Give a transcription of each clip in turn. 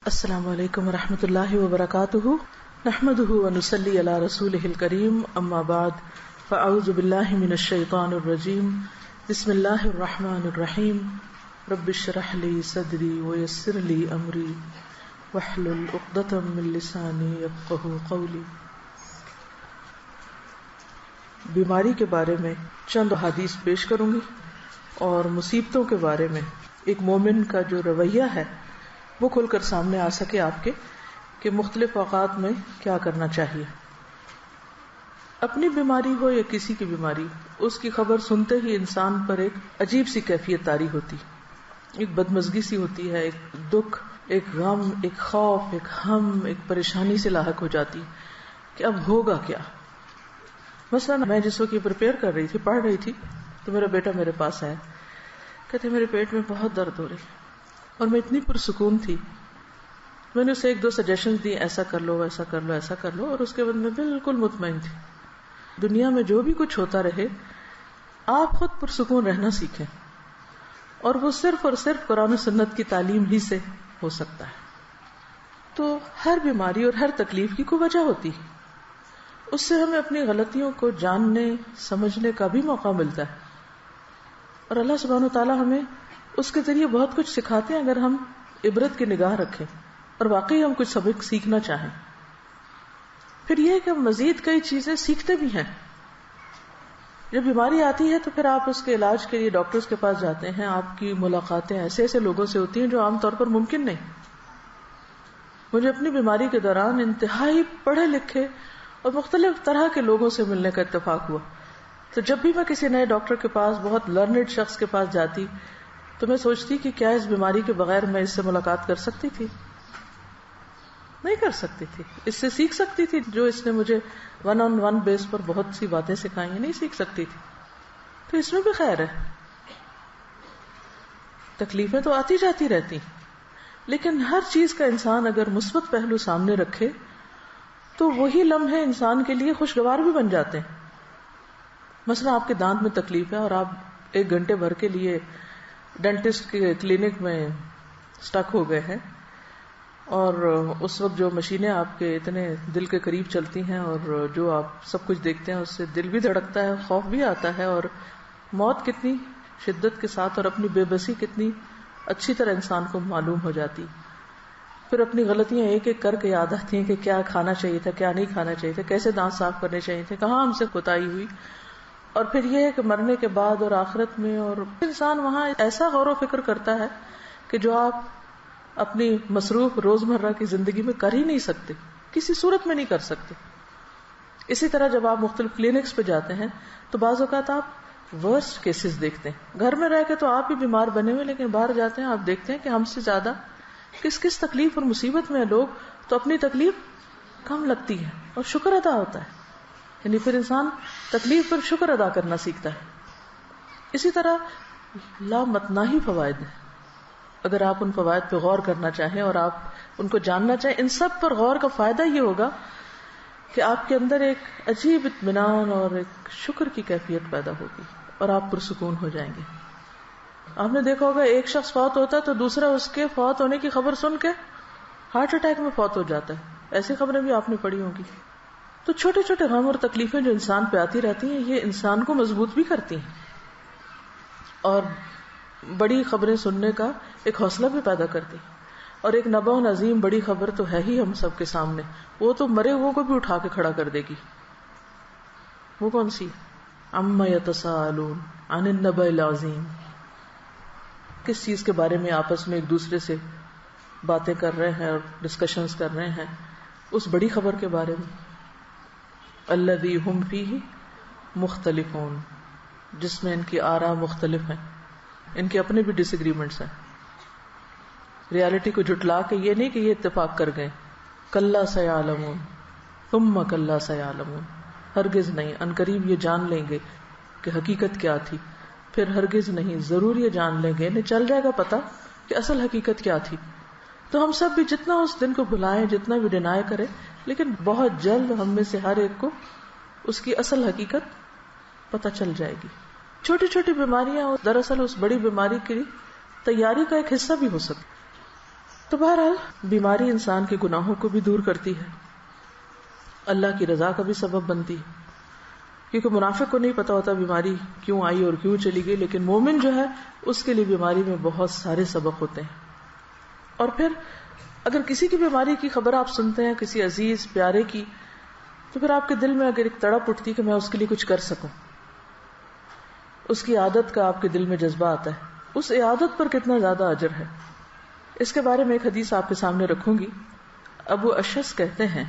السلام علیکم ورحمۃ اللہ وبرکاتہ، نحمده ونصلی علی رسولہ الکریم، اما بعد فاعوذ باللہ من الشیطان الرجیم، بسم اللہ الرحمن الرحیم، رب اشرح لی صدری ویسر لی امری واحلل عقدۃ من لسانی یفقہوا قولی۔ بیماری کے بارے میں چند حدیث پیش کروں گی اور مصیبتوں کے بارے میں ایک مومن کا جو رویہ ہے وہ کھل کر سامنے آ سکے آپ کے کہ مختلف اوقات میں کیا کرنا چاہیے۔ اپنی بیماری ہو یا کسی کی بیماری، اس کی خبر سنتے ہی انسان پر ایک عجیب سی کیفیت طاری ہوتی، ایک بدمزگی سی ہوتی ہے، ایک دکھ، ایک غم، ایک خوف، ایک ہم، ایک پریشانی سے لاحق ہو جاتی کہ اب ہوگا کیا۔ مثلا میں جس وقت یہ پریپیئر کر رہی تھی، پڑھ رہی تھی، تو میرا بیٹا میرے پاس آیا، کہتے میرے پیٹ میں بہت درد ہو رہی اور میں اتنی پرسکون تھی۔ میں نے اسے ایک دو سجیشنز دی، ایسا کر لو، ایسا کر لو، ایسا کر لو، اور اس کے بعد میں بالکل مطمئن تھی۔ دنیا میں جو بھی کچھ ہوتا رہے، آپ خود پرسکون رہنا سیکھیں، اور وہ صرف اور صرف قرآن و سنت کی تعلیم ہی سے ہو سکتا ہے۔ تو ہر بیماری اور ہر تکلیف کی کوئی وجہ ہوتی ہے، اس سے ہمیں اپنی غلطیوں کو جاننے سمجھنے کا بھی موقع ملتا ہے، اور اللہ سبحانہ و تعالیٰ ہمیں اس کے ذریعے بہت کچھ سکھاتے ہیں اگر ہم عبرت کی نگاہ رکھیں اور واقعی ہم کچھ سبق سیکھنا چاہیں۔ پھر یہ کہ ہم مزید کئی چیزیں سیکھتے بھی ہیں۔ جب بیماری آتی ہے تو پھر آپ اس کے علاج کے لیے ڈاکٹرز کے پاس جاتے ہیں، آپ کی ملاقاتیں ایسے ایسے لوگوں سے ہوتی ہیں جو عام طور پر ممکن نہیں۔ مجھے اپنی بیماری کے دوران انتہائی پڑھے لکھے اور مختلف طرح کے لوگوں سے ملنے کا اتفاق ہوا، تو جب بھی میں کسی نئے ڈاکٹر کے پاس، بہت لرنڈ شخص کے پاس جاتی، تو میں سوچتی کہ کیا اس بیماری کے بغیر میں اس سے ملاقات کر سکتی تھی؟ نہیں کر سکتی تھی۔ اس سے سیکھ سکتی تھی جو اس نے مجھے ون آن ون بیس پر بہت سی باتیں سکھائی ہیں، نہیں سیکھ سکتی تھی۔ تو اس میں بھی خیر ہے، تکلیفیں تو آتی جاتی رہتی، لیکن ہر چیز کا انسان اگر مثبت پہلو سامنے رکھے تو وہی لمحے انسان کے لیے خوشگوار بھی بن جاتے ہیں۔ مثلا آپ کے دانت میں تکلیف ہے اور آپ 1 گھنٹے بھر کے لیے ڈینٹسٹ کے کلینک میں سٹک ہو گئے ہیں، اور اس وقت جو مشینیں آپ کے اتنے دل کے قریب چلتی ہیں اور جو آپ سب کچھ دیکھتے ہیں، اس سے دل بھی دھڑکتا ہے، خوف بھی آتا ہے، اور موت کتنی شدت کے ساتھ اور اپنی بے بسی کتنی اچھی طرح انسان کو معلوم ہو جاتی۔ پھر اپنی غلطیاں ایک ایک کر کے یاد آتی ہیں کہ کیا کھانا چاہیے تھا، کیا نہیں کھانا چاہیے تھا، کیسے دانت صاف کرنے چاہیے تھے، کہاں ہم سے کوتاہی ہوئی۔ اور پھر یہ ہے کہ مرنے کے بعد اور آخرت میں، اور انسان وہاں ایسا غور و فکر کرتا ہے کہ جو آپ اپنی مصروف روزمرہ کی زندگی میں کر ہی نہیں سکتے، کسی صورت میں نہیں کر سکتے۔ اسی طرح جب آپ مختلف کلینکس پہ جاتے ہیں تو بعض اوقات آپ ورسٹ کیسز دیکھتے ہیں۔ گھر میں رہ کے تو آپ بھی بیمار بنے ہوئے، لیکن باہر جاتے ہیں آپ دیکھتے ہیں کہ ہم سے زیادہ کس کس تکلیف اور مصیبت میں ہیں لوگ، تو اپنی تکلیف کم لگتی ہے اور شکر ادا ہوتا ہے، یعنی پھر انسان تکلیف پر شکر ادا کرنا سیکھتا ہے۔ اسی طرح لامتناہی فوائد ہیں، اگر آپ ان فوائد پہ غور کرنا چاہیں اور آپ ان کو جاننا چاہیں، ان سب پر غور کا فائدہ یہ ہوگا کہ آپ کے اندر ایک عجیب اطمینان اور ایک شکر کی کیفیت پیدا ہوگی اور آپ پرسکون ہو جائیں گے۔ آپ نے دیکھا ہوگا ایک شخص فوت ہوتا ہے تو دوسرا اس کے فوت ہونے کی خبر سن کے ہارٹ اٹیک میں فوت ہو جاتا ہے، ایسی خبریں بھی آپ نے پڑھی ہوں گی۔ تو چھوٹے چھوٹے غم اور تکلیفیں جو انسان پہ آتی رہتی ہیں، یہ انسان کو مضبوط بھی کرتی ہیں اور بڑی خبریں سننے کا ایک حوصلہ بھی پیدا کرتی ہیں۔ اور ایک نبأ عظیم بڑی خبر تو ہے ہی ہم سب کے سامنے، وہ تو مرے ہوئے کو بھی اٹھا کے کھڑا کر دے گی۔ وہ کون سی؟ عما یتساءلون عن النبأ العظیم، کس چیز کے بارے میں آپس میں ایک دوسرے سے باتیں کر رہے ہیں اور ڈسکشنز کر رہے ہیں، اس بڑی خبر کے بارے میں۔ الذی ہم فیہ مختلفون، جس میں ان کی آراء مختلف ہیں، ان کے اپنے بھی ڈس ایگریمنٹس ہیں۔ ریالٹی کو جھٹلا کے یہ نہیں کہ یہ اتفاق کر گئے، کلا سیعلمون ثم کلا سیعلمون، ہرگز نہیں، ان قریب یہ جان لیں گے کہ حقیقت کیا تھی، پھر ہرگز نہیں، ضرور یہ جان لیں گے، انہیں چل جائے گا پتا کہ اصل حقیقت کیا تھی۔ تو ہم سب بھی جتنا اس دن کو بھلائیں، جتنا بھی ڈینائی کریں، لیکن بہت جلد ہم میں سے ہر ایک کو اس کی اصل حقیقت پتہ چل جائے گی۔ چھوٹی چھوٹی بیماریاں دراصل اس بڑی بیماری کی تیاری کا ایک حصہ بھی ہو سکتی۔ تو بہرحال بیماری انسان کے گناہوں کو بھی دور کرتی ہے، اللہ کی رضا کا بھی سبب بنتی ہے، کیونکہ منافق کو نہیں پتا ہوتا بیماری کیوں آئی اور کیوں چلی گئی، لیکن مومن جو ہے اس کے لیے بیماری میں بہت سارے سبق ہوتے ہیں. اور پھر اگر کسی کی بیماری کی خبر آپ سنتے ہیں، کسی عزیز پیارے کی، تو پھر آپ کے دل میں اگر ایک تڑپ اٹھتی کہ میں اس کے لیے کچھ کر سکوں، اس کی عادت کا آپ کے دل میں جذبہ آتا ہے، اس عادت پر کتنا زیادہ اجر ہے. اس کے بارے میں ایک حدیث آپ کے سامنے رکھوں گی. ابو اشعث کہتے ہیں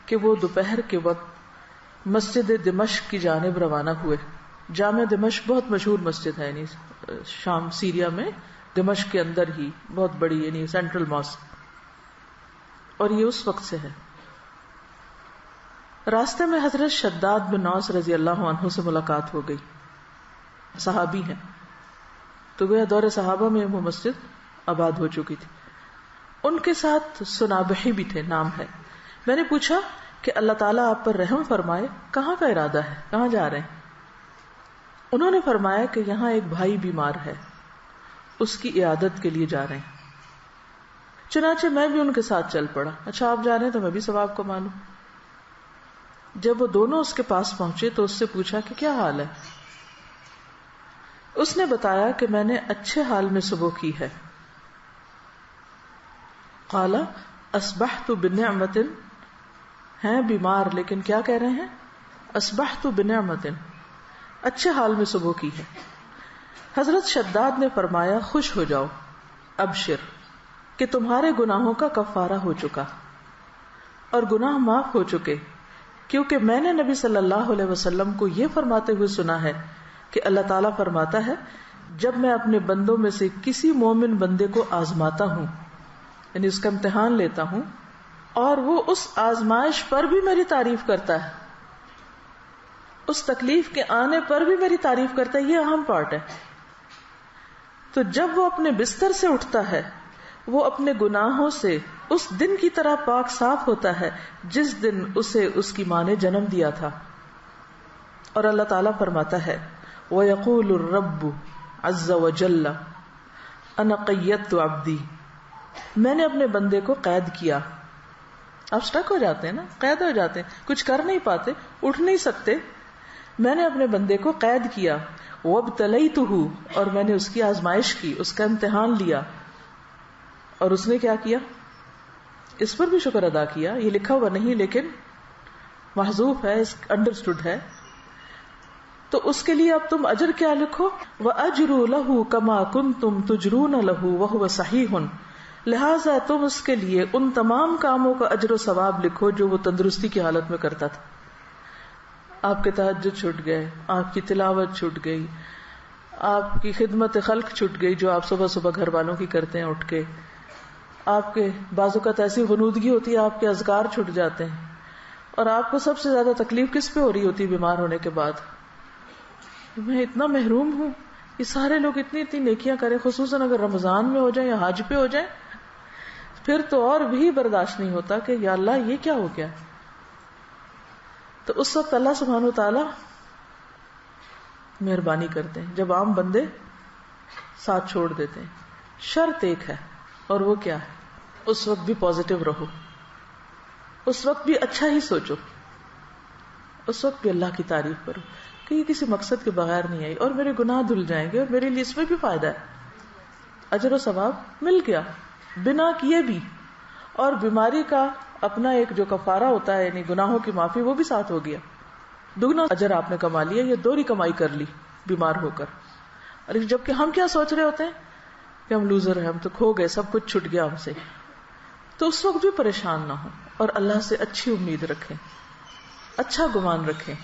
کہ وہ دوپہر کے وقت مسجد دمشق کی جانب روانہ ہوئے. جامع دمشق بہت مشہور مسجد ہے، یعنی شام سیریا میں دمشق کے اندر ہی بہت بڑی، یعنی سینٹرل ماسک، اور یہ اس وقت سے ہے. راستے میں حضرت شداد بن اوس رضی اللہ عنہ سے ملاقات ہو گئی. صحابی ہیں، تو گویا دور صحابہ میں وہ مسجد آباد ہو چکی تھی. ان کے ساتھ سنابحی بھی تھے، نام ہے. میں نے پوچھا کہ اللہ تعالیٰ آپ پر رحم فرمائے، کہاں کا ارادہ ہے، کہاں جا رہے ہیں؟ انہوں نے فرمایا کہ یہاں ایک بھائی بیمار ہے، اس کی عیادت کے لیے جا رہے ہیں. چنانچہ میں بھی ان کے ساتھ چل پڑا. اچھا آپ جا رہے ہیں تو میں بھی ثواب کو مانوں. جب وہ دونوں اس کے پاس پہنچے تو اس سے پوچھا کہ کیا حال ہے. اس نے بتایا کہ میں نے اچھے حال میں صبح کی ہے. قال اصبحت بنعمت، ہیں بیمار لیکن کیا کہہ رہے ہیں؟ اصبحت بنعمت، اچھے حال میں صبح کی ہے. حضرت شداد نے فرمایا خوش ہو جاؤ، ابشر، کہ تمہارے گناہوں کا کفارہ ہو چکا اور گناہ معاف ہو چکے، کیونکہ میں نے نبی صلی اللہ علیہ وسلم کو یہ فرماتے ہوئے سنا ہے کہ اللہ تعالیٰ فرماتا ہے جب میں اپنے بندوں میں سے کسی مومن بندے کو آزماتا ہوں، یعنی اس کا امتحان لیتا ہوں، اور وہ اس آزمائش پر بھی میری تعریف کرتا ہے، اس تکلیف کے آنے پر بھی میری تعریف کرتا ہے، یہ اہم پارٹ ہے. تو جب وہ اپنے بستر سے اٹھتا ہے وہ اپنے گناہوں سے اس دن کی طرح پاک صاف ہوتا ہے جس دن اسے اس کی ماں نے جنم دیا تھا. اور اللہ تعالیٰ فرماتا ہے وَيَقُولُ الرَّبُّ عَزَّ وَجَلَّ أَنَا قَيَّدتُ عَبْدِي، میں نے اپنے بندے کو قید کیا. آپ سٹک ہو جاتے ہیں نا، قید ہو جاتے ہیں، کچھ کر نہیں پاتے، اٹھ نہیں سکتے. میں نے اپنے بندے کو قید کیا. وَابْتَلَيْتُهُ، اور میں نے اس کی آزمائش کی، اس کا امتحان لیا. اور اس نے کیا کیا؟ اس پر بھی شکر ادا کیا. یہ لکھا ہوا نہیں لیکن محذوف ہے، انڈرسٹوڈ ہے. تو اس کے لیے اب تم اجر کیا لکھو؟ وَأَجْرُ لَهُ كَمَا كُنْتُمْ تُجْرُونَ لَهُ وَهُوَ صَحِيحٌ، لہٰذا تم اس کے لیے ان تمام کاموں کا اجر و ثواب لکھو جو وہ تندرستی کی حالت میں کرتا تھا. آپ کے تہجد چھوٹ گئے، آپ کی تلاوت چھوٹ گئی، آپ کی خدمت خلق چھوٹ گئی جو آپ صبح صبح گھر والوں کی کرتے ہیں اٹھ کے، آپ کے بعض اوقات ایسی غنودگی ہوتی ہے آپ کے اذکار چھوٹ جاتے ہیں. اور آپ کو سب سے زیادہ تکلیف کس پہ ہو رہی ہوتی ہے بیمار ہونے کے بعد؟ میں اتنا محروم ہوں. یہ سارے لوگ اتنی اتنی نیکیاں کریں، خصوصاً اگر رمضان میں ہو جائیں یا حج پہ ہو جائیں، پھر تو اور بھی برداشت نہیں ہوتا کہ یا اللہ یہ کیا ہو گیا. تو اس وقت اللہ سبحانہ و تعالی مہربانی کرتے ہیں جب عام بندے ساتھ چھوڑ دیتے ہیں. شرط ایک ہے، اور وہ کیا ہے؟ اس وقت بھی پازیٹیو رہو، اس وقت بھی اچھا ہی سوچو، اس وقت بھی اللہ کی تعریف کرو کہ یہ کسی مقصد کے بغیر نہیں آئی اور میرے گناہ دھل جائیں گے اور میرے لیے اس میں بھی فائدہ ہے. اجر و ثواب مل گیا بنا کیے بھی، اور بیماری کا اپنا ایک جو کفارہ ہوتا ہے یعنی گناہوں کی معافی، وہ بھی ساتھ ہو گیا. دگنا اجر آپ نے کما لیا، یہ دوہری کمائی کر لی بیمار ہو کر. اور جبکہ ہم کیا سوچ رہے ہوتے ہیں کہ ہم لوزر ہیں، ہم تو کھو گئے، سب کچھ چھٹ گیا ہم سے. تو اس وقت بھی پریشان نہ ہو اور اللہ سے اچھی امید رکھیں، اچھا گمان رکھیں،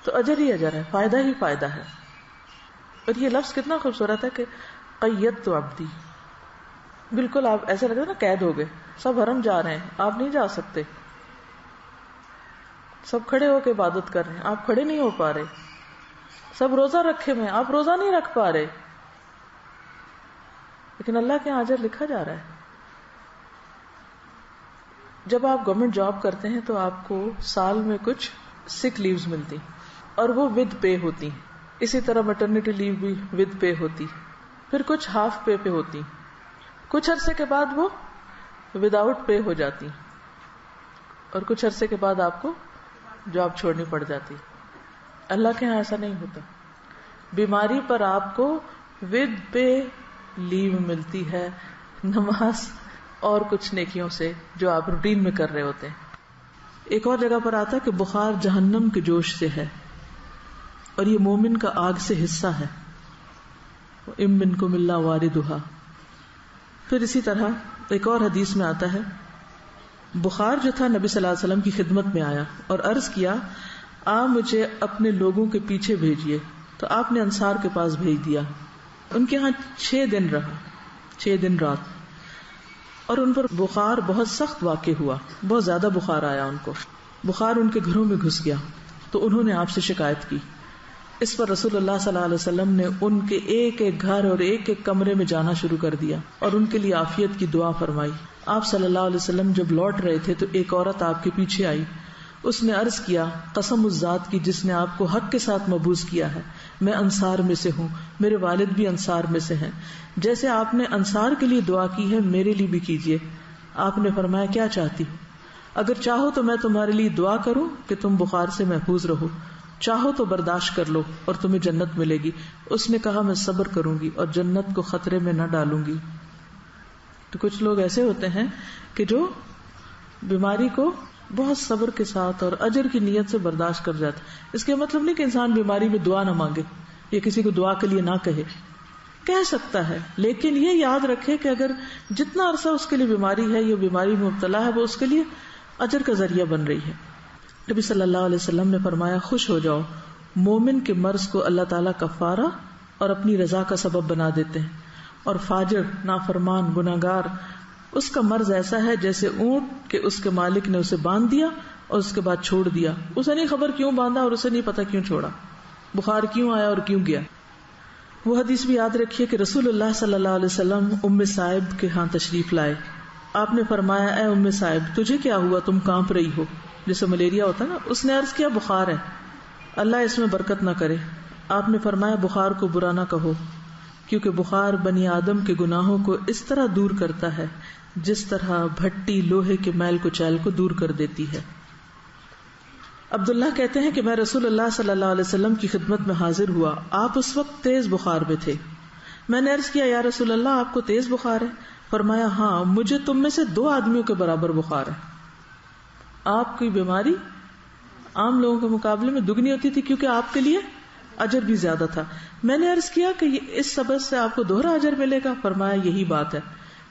تو اجر ہی اجر ہے، فائدہ ہی فائدہ ہے. اور یہ لفظ کتنا خوبصورت ہے کہ قیدت عبدی، بالکل آپ ایسا لگتا ہے نا قید ہو گئے، سب حرم جا رہے ہیں، آپ نہیں جا سکتے. سب کھڑے ہو کے عبادت کر رہے ہیں، آپ کھڑے نہیں ہو پا رہے. سب روزہ رکھے ہوئے، آپ روزہ نہیں رکھ پا رہے، لیکن اللہ کے یہاں اجر لکھا جا رہا ہے. جب آپ گورنمنٹ جاب کرتے ہیں تو آپ کو سال میں کچھ سک لیوز ملتی اور وہ ود پے ہوتی. اسی طرح میٹرنیٹی لیو بھی ود پے ہوتی، پھر کچھ ہاف پے پہ ہوتی. کچھ عرصے کے بعد وہ وداؤٹ پے ہو جاتی اور کچھ عرصے کے بعد آپ کو جاب چھوڑنی پڑ جاتی. اللہ کے ہاں ایسا نہیں ہوتا. بیماری پر آپ کو ود پے لیو ملتی ہے، نماز اور کچھ نیکیوں سے جو آپ روٹین میں کر رہے ہوتے ہیں. ایک اور جگہ پر آتا ہے کہ بخار جہنم کے جوش سے ہے اور یہ مومن کا آگ سے حصہ ہے. ام منکم الا واردھا. پھر اسی طرح ایک اور حدیث میں آتا ہے بخار جو تھا نبی صلی اللہ علیہ وسلم کی خدمت میں آیا اور عرض کیا مجھے اپنے لوگوں کے پیچھے بھیجیے. تو آپ نے انصار کے پاس بھیج دیا. ان کے ہاں 6 دن رہا، 6 دن رات، اور ان پر بخار بہت سخت واقع ہوا، بہت زیادہ بخار آیا ان کو. بخار ان کے گھروں میں گھس گیا تو انہوں نے آپ سے شکایت کی. اس پر رسول اللہ صلی اللہ علیہ وسلم نے ان کے ایک ایک گھر اور ایک ایک کمرے میں جانا شروع کر دیا اور ان کے لیے عافیت کی دعا فرمائی. آپ صلی اللہ علیہ وسلم جب لوٹ رہے تھے تو ایک عورت آپ کے پیچھے آئی. اس نے عرض کیا قسم اس ذات کی جس نے آپ کو حق کے ساتھ مبعوث کیا ہے، میں انصار میں سے ہوں، میرے والد بھی انصار میں سے ہیں، جیسے آپ نے انصار کے لیے دعا کی ہے میرے لیے بھی کیجیے. آپ نے فرمایا کیا چاہتی ہو؟ اگر چاہو تو میں تمہارے لیے دعا کروں کہ تم بخار سے محفوظ رہو، چاہو تو برداشت کر لو اور تمہیں جنت ملے گی. اس نے کہا میں صبر کروں گی اور جنت کو خطرے میں نہ ڈالوں گی. تو کچھ لوگ ایسے ہوتے ہیں کہ جو بیماری کو بہت صبر کے ساتھ اور اجر کی نیت سے برداشت کر جاتے. اس کا مطلب نہیں کہ انسان بیماری میں دعا نہ مانگے یا کسی کو دعا کے لیے نہ کہے، کہہ سکتا ہے، لیکن یہ یاد رکھے کہ اگر جتنا عرصہ اس کے لیے بیماری ہے یا بیماری میں مبتلا ہے وہ اس کے لیے اجر کا ذریعہ بن رہی ہے. نبی صلی اللہ علیہ وسلم نے فرمایا خوش ہو جاؤ، مومن کے مرض کو اللہ تعالیٰ کفارہ اور اپنی رضا کا سبب بنا دیتے ہیں، اور فاجر نافرمان گناہگار اس کا مرض ایسا ہے جیسے اونٹ کہ اس کے مالک نے اسے باندھ دیا اور اس کے بعد چھوڑ دیا. اسے نہیں خبر کیوں باندھا اور اسے نہیں پتا کیوں چھوڑا، بخار کیوں آیا اور کیوں گیا. وہ حدیث بھی یاد رکھیے کہ رسول اللہ صلی اللہ علیہ وسلم ام صائب کے ہاں تشریف لائے. آپ نے فرمایا اے ام صائب تجھے کیا ہوا، تم کانپ رہی ہو، جیسے ملیریا ہوتا نا. اس نے عرض کیا بخار ہے، اللہ اس میں برکت نہ کرے. آپ نے فرمایا بخار کو برا نہ کہو، کیونکہ بخار بنی آدم کے گناہوں کو اس طرح دور کرتا ہے جس طرح بھٹی لوہے کے میل کچیل کو دور کر دیتی ہے. عبداللہ کہتے ہیں کہ میں رسول اللہ صلی اللہ علیہ وسلم کی خدمت میں حاضر ہوا. آپ اس وقت تیز بخار میں تھے. میں نے عرض کیا یا رسول اللہ آپ کو تیز بخار ہے؟ فرمایا ہاں مجھے تم میں سے 2 آدمیوں کے برابر بخار ہے. آپ کی بیماری عام لوگوں کے مقابلے میں دگنی ہوتی تھی کیونکہ آپ کے لیے اجر بھی زیادہ تھا. میں نے عرض کیا کہ اس سبب سے آپ کو 2 اجر ملے گا. فرمایا یہی بات ہے،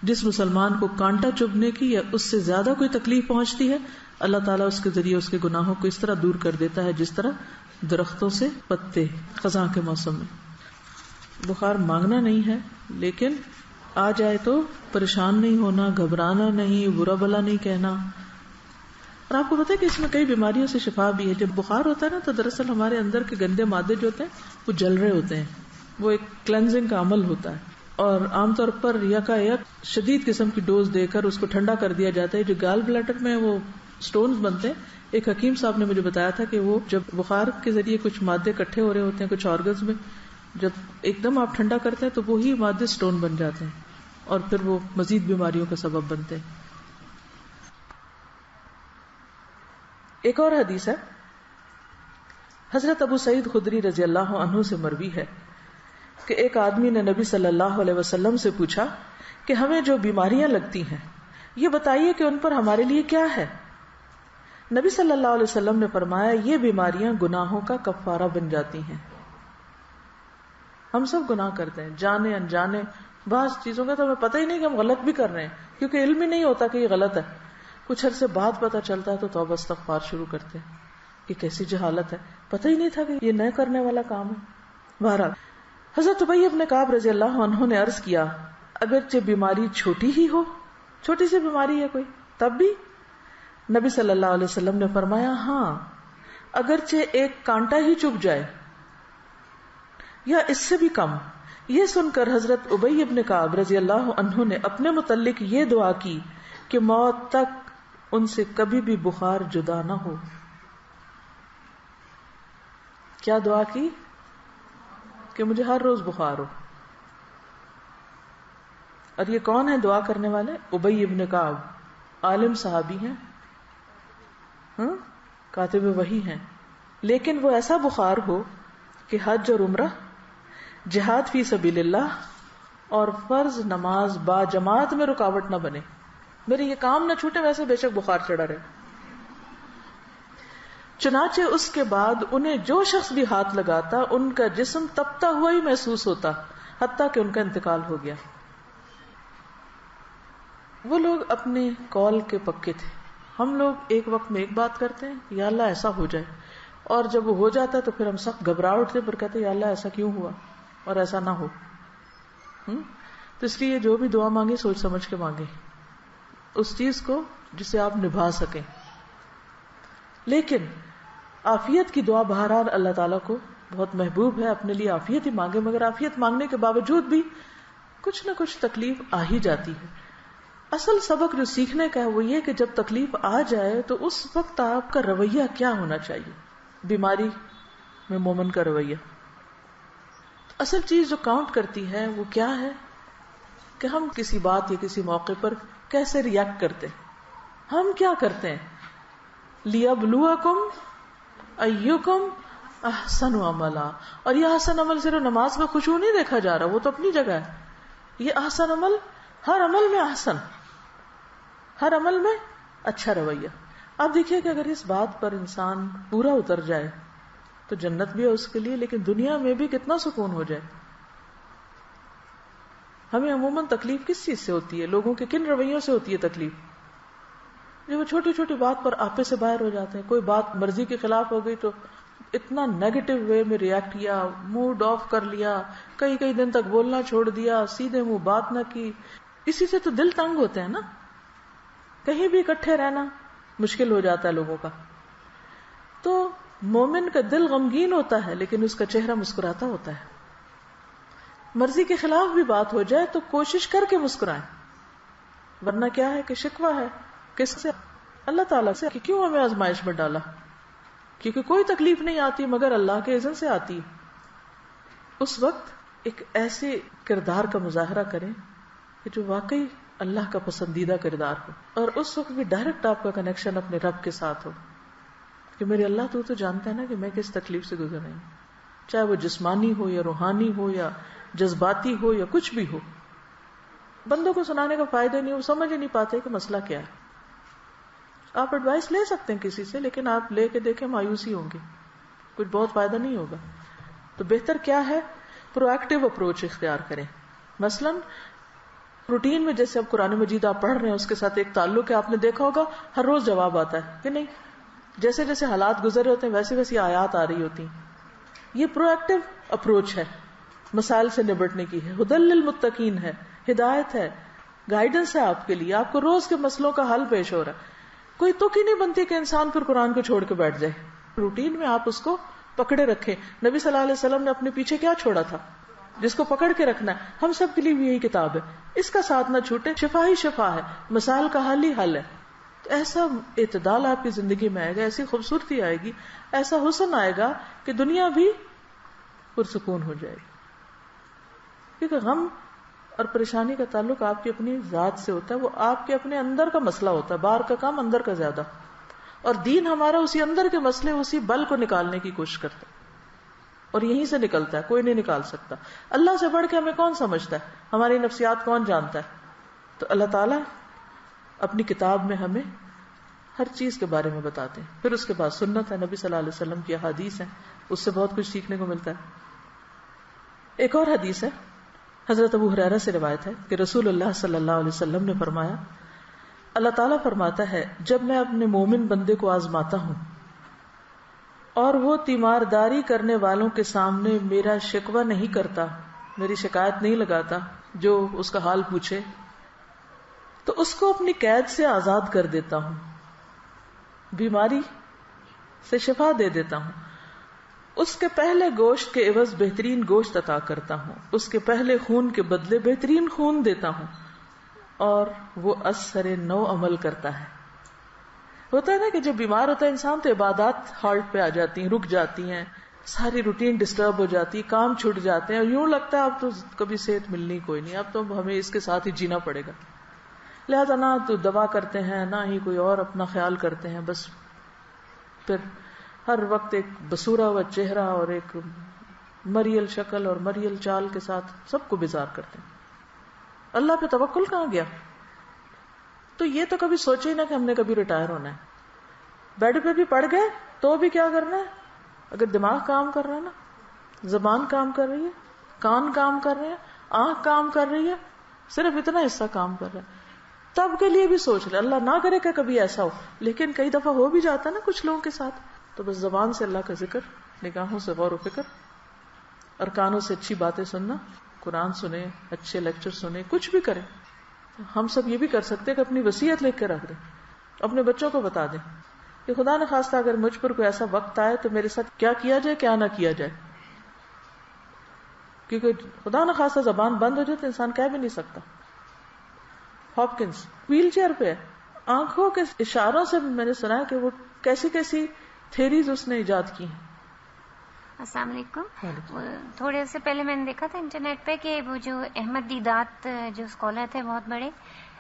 جس مسلمان کو کانٹا چبھنے کی یا اس سے زیادہ کوئی تکلیف پہنچتی ہے اللہ تعالیٰ اس کے ذریعے اس کے گناہوں کو اس طرح دور کر دیتا ہے جس طرح درختوں سے پتے خزاں کے موسم میں. بخار مانگنا نہیں ہے، لیکن آ جائے تو پریشان نہیں ہونا، گھبرانا نہیں، برا بلا نہیں کہنا. اور آپ کو پتا ہے کہ اس میں کئی بیماریوں سے شفا بھی ہے. جب بخار ہوتا ہے نا تو دراصل ہمارے اندر کے گندے مادے جو ہوتے ہیں وہ جل رہے ہوتے ہیں، وہ ایک کلینزنگ کا عمل ہوتا ہے. اور عام طور پر یکایک شدید قسم کی ڈوز دے کر اس کو ٹھنڈا کر دیا جاتا ہے. جو گال بلیڈر میں وہ سٹونز بنتے ہیں، ایک حکیم صاحب نے مجھے بتایا تھا کہ وہ جب بخار کے ذریعے کچھ مادے اکٹھے ہو رہے ہوتے ہیں کچھ آرگنز میں، جب ایک دم آپ ٹھنڈا کرتے ہیں تو وہی مادے سٹون بن جاتے ہیں اور پھر وہ مزید بیماریوں کا سبب بنتے ہیں. ایک اور حدیث ہے، حضرت ابو سعید خدری رضی اللہ عنہ سے مروی ہے کہ ایک آدمی نے نبی صلی اللہ علیہ وسلم سے پوچھا کہ ہمیں جو بیماریاں لگتی ہیں یہ بتائیے کہ ان پر ہمارے لیے کیا ہے. نبی صلی اللہ علیہ وسلم نے فرمایا یہ بیماریاں گناہوں کا کفارہ بن جاتی ہیں. ہم سب گناہ کرتے ہیں جانے انجانے، بعض چیزوں کا تو ہمیں پتہ ہی نہیں کہ ہم غلط بھی کر رہے ہیں کیونکہ علم ہی نہیں ہوتا کہ یہ غلط ہے. کچھ عرصے بعد پتہ چلتا ہے تو توبہ استغفار شروع کرتے ہیں کہ کیسی جہالت ہے، پتہ ہی نہیں تھا کہ یہ نہ کرنے والا کام ہے. بہرحال حضرت ابی بن کعب رضی اللہ عنہ نے عرض کیا اگرچہ بیماری چھوٹی ہی ہو، چھوٹی سی بیماری ہے کوئی، تب بھی؟ نبی صلی اللہ علیہ وسلم نے فرمایا ہاں اگرچہ ایک کانٹا ہی چبھ جائے یا اس سے بھی کم. یہ سن کر حضرت ابی بن کعب رضی اللہ عنہ نے اپنے متعلق یہ دعا کی کہ موت تک ان سے کبھی بھی بخار جدا نہ ہو. کیا دعا کی؟ کہ مجھے ہر روز بخار ہو. اور یہ کون ہے دعا کرنے والے؟ ابی ابن کعب، عالم صحابی ہیں، کاتب وحی ہیں، لیکن وہ ایسا بخار ہو کہ حج اور عمرہ، جہاد فی سبیل اللہ اور فرض نماز با جماعت میں رکاوٹ نہ بنے. میرے یہ کام نہ چھوٹے، ویسے بے شک بخار چڑھا رہے. چنانچہ اس کے بعد انہیں جو شخص بھی ہاتھ لگاتا ان کا جسم تپتا ہوا ہی محسوس ہوتا، حتیٰ کہ ان کا انتقال ہو گیا. وہ لوگ اپنے قول کے پکے تھے. ہم لوگ ایک وقت میں ایک بات کرتے ہیں، یا اللہ ایسا ہو جائے، اور جب وہ ہو جاتا ہے تو پھر ہم سخت گھبرا اٹھتے، پھر کہتے یا اللہ ایسا کیوں ہوا اور ایسا نہ ہو. تو اس لیے جو بھی دعا مانگے سوچ سمجھ کے مانگے، اس چیز کو جسے آپ نبھا سکیں. لیکن عافیت کی دعا بہرحال اللہ تعالیٰ کو بہت محبوب ہے. اپنے لیے عافیت ہی مانگے، مگر عافیت مانگنے کے باوجود بھی کچھ نہ کچھ تکلیف آ ہی جاتی ہے. اصل سبق جو سیکھنے کا ہے وہ یہ کہ جب تکلیف آ جائے تو اس وقت آپ کا رویہ کیا ہونا چاہیے. بیماری میں مومن کا رویہ، اصل چیز جو کاؤنٹ کرتی ہے وہ کیا ہے کہ ہم کسی بات یا کسی موقع پر کیسے ریئیکٹ کرتے ہیں. ہم کیا کرتے ہیں؟ لِيَبْلُوَكُمْ أَيُّكُمْ أَحْسَنُ عَمَلًا. اور یہ احسن عمل صرف نماز کا خشوع نہیں دیکھا جا رہا، وہ تو اپنی جگہ ہے. یہ احسن عمل ہر عمل میں احسن، ہر عمل میں اچھا رویہ. آپ دیکھیے کہ اگر اس بات پر انسان پورا اتر جائے تو جنت بھی ہے اس کے لیے، لیکن دنیا میں بھی کتنا سکون ہو جائے. ہمیں عموماً تکلیف کس چیز سے ہوتی ہے؟ لوگوں کے کن رویوں سے ہوتی ہے تکلیف؟ جو وہ چھوٹی چھوٹی بات پر آپے سے باہر ہو جاتے ہیں. کوئی بات مرضی کے خلاف ہو گئی تو اتنا نیگیٹو وے میں ریئیکٹ کیا، موڈ آف کر لیا، کئی دن تک بولنا چھوڑ دیا، سیدھے منہ بات نہ کی. اسی سے تو دل تنگ ہوتے ہیں نا. کہیں بھی اکٹھے رہنا مشکل ہو جاتا ہے لوگوں کا. تو مومن کا دل غمگین ہوتا ہے لیکن اس کا چہرہ مسکراتا ہوتا ہے. مرضی کے خلاف بھی بات ہو جائے تو کوشش کر کے مسکرائیں، ورنہ کیا ہے کہ شکوہ ہے کس سے؟ اللہ تعالیٰ سے کہ کیوں ہمیں آزمائش میں ڈالا. کیونکہ کوئی تکلیف نہیں آتی مگر اللہ کے اذن سے آتی. اس وقت ایک ایسے کردار کا مظاہرہ کریں کہ جو واقعی اللہ کا پسندیدہ کردار ہو، اور اس وقت بھی ڈائریکٹ آپ کا کنیکشن اپنے رب کے ساتھ ہو کہ میرے اللہ تو جانتا ہے نا کہ میں کس تکلیف سے گزر رہی ہوں، چاہے وہ جسمانی ہو یا روحانی ہو یا جذباتی ہو یا کچھ بھی ہو. بندوں کو سنانے کا فائدہ نہیں، وہ سمجھ ہی نہیں پاتے کہ مسئلہ کیا ہے. آپ ایڈوائس لے سکتے ہیں کسی سے، لیکن آپ لے کے دیکھیں مایوسی ہوں گے، کچھ بہت فائدہ نہیں ہوگا. تو بہتر کیا ہے؟ پرو ایکٹیو اپروچ اختیار کریں. مثلا روٹین میں جیسے اب قرآن مجید آپ پڑھ رہے ہیں، اس کے ساتھ ایک تعلق ہے. آپ نے دیکھا ہوگا ہر روز جواب آتا ہے کہ نہیں؟ جیسے جیسے حالات گزر رہے ہوتے ہیں ویسے ویسے آیات آ رہی ہوتی ہیں. یہ پرو ایکٹیو اپروچ ہے مسائل سے نبٹنے کی ہے. ہدی للمتقین ہے، ہدایت ہے، گائیڈنس ہے آپ کے لیے. آپ کو روز کے مسئلوں کا حل پیش ہو رہا ہے. کوئی تک ہی نہیں بنتی کہ انسان پھر قرآن کو چھوڑ کے بیٹھ جائے. روٹین میں آپ اس کو پکڑے رکھیں. نبی صلی اللہ علیہ وسلم نے اپنے پیچھے کیا چھوڑا تھا جس کو پکڑ کے رکھنا ہے؟ ہم سب کے لیے بھی یہی کتاب ہے، اس کا ساتھ نہ چھوٹے. شفا ہی شفا ہے، مسائل کا حل ہی حل ہے. تو ایسا اعتدال آپ کی زندگی میں آئے گا، ایسی خوبصورتی آئے گی، ایسا حسن آئے گا کہ دنیا بھی پرسکون ہو جائے گی. کیونکہ غم اور پریشانی کا تعلق آپ کی اپنی ذات سے ہوتا ہے، وہ آپ کے اپنے اندر کا مسئلہ ہوتا ہے، باہر کا کام اندر کا زیادہ. اور دین ہمارا اسی اندر کے مسئلے، اسی بل کو نکالنے کی کوشش کرتا ہے، اور یہیں سے نکلتا ہے، کوئی نہیں نکال سکتا. اللہ سے بڑھ کے ہمیں کون سمجھتا ہے؟ ہماری نفسیات کون جانتا ہے؟ تو اللہ تعالیٰ اپنی کتاب میں ہمیں ہر چیز کے بارے میں بتاتے ہیں. پھر اس کے بعد سنت ہے، نبی صلی اللہ علیہ وسلم کی احادیث ہیں، اس سے بہت کچھ سیکھنے کو ملتا ہے. ایک اور حدیث ہے، حضرت ابو ہریرہ سے روایت ہے کہ رسول اللہ صلی اللہ علیہ وسلم نے فرمایا، اللہ تعالیٰ فرماتا ہے جب میں اپنے مومن بندے کو آزماتا ہوں اور وہ تیمارداری کرنے والوں کے سامنے میرا شکوہ نہیں کرتا، میری شکایت نہیں لگاتا، جو اس کا حال پوچھے، تو اس کو اپنی قید سے آزاد کر دیتا ہوں، بیماری سے شفا دے دیتا ہوں، اس کے پہلے گوشت کے عوض بہترین گوشت عطا کرتا ہوں، اس کے پہلے خون کے بدلے بہترین خون دیتا ہوں، اور وہ اثر نو عمل کرتا ہے. ہوتا ہے نا کہ جب بیمار ہوتا ہے انسان تو عبادات ہالٹ پہ آ جاتی ہیں، رک جاتی ہیں، ساری روٹین ڈسٹرب ہو جاتی ہے، کام چھوٹ جاتے ہیں، اور یوں لگتا ہے اب تو کبھی صحت ملنی کوئی نہیں، اب تو ہمیں اس کے ساتھ ہی جینا پڑے گا. لہذا نہ تو دوا کرتے ہیں نہ ہی کوئی اور اپنا خیال کرتے ہیں، بس پھر ہر وقت ایک بسورا ہوا چہرہ اور ایک مریل شکل اور مریل چال کے ساتھ سب کو بیزار کرتے ہیں. اللہ پہ توکل کہاں گیا؟ تو یہ تو کبھی سوچے ہی نہ کہ ہم نے کبھی ریٹائر ہونا ہے. بیڈ پہ بھی پڑ گئے تو بھی کیا کرنا ہے؟ اگر دماغ کام کر رہا ہے نا، زبان کام کر رہی ہے، کان کام کر رہے ہیں، آنکھ کام کر رہی ہے، صرف اتنا حصہ کام کر رہا ہے، تب کے لیے بھی سوچ لے. اللہ نہ کرے کہ کبھی ایسا ہو، لیکن کئی دفعہ ہو بھی جاتا ہے نا کچھ لوگوں کے ساتھ. تو بس زبان سے اللہ کا ذکر، نگاہوں سے غور و فکر، اور کانوں سے اچھی باتیں سننا، قرآن سنیں، اچھے لیکچر سنیں، کچھ بھی کریں. ہم سب یہ بھی کر سکتے ہیں کہ اپنی وصیت لکھ کے رکھ دیں، اپنے بچوں کو بتا دیں کہ خدا نہ خواستہ اگر مجھ پر کوئی ایسا وقت آئے تو میرے ساتھ کیا کیا جائے، کیا نہ کیا جائے. کیونکہ خدا نہ خواستہ زبان بند ہو جائے تو انسان کہہ بھی نہیں سکتا. ہاپکنس ویل چیئر پہ ہے، آنکھوں کے اشاروں سے میں نے سنا ہے کہ وہ کیسی کیسی تھیریز اس نے ایجاد کی ہیں. السلام علیکم. تھوڑے عرصے پہلے میں نے دیکھا تھا انٹرنیٹ پہ کہ وہ جو احمد دیدات جو اسکالر تھے بہت بڑے،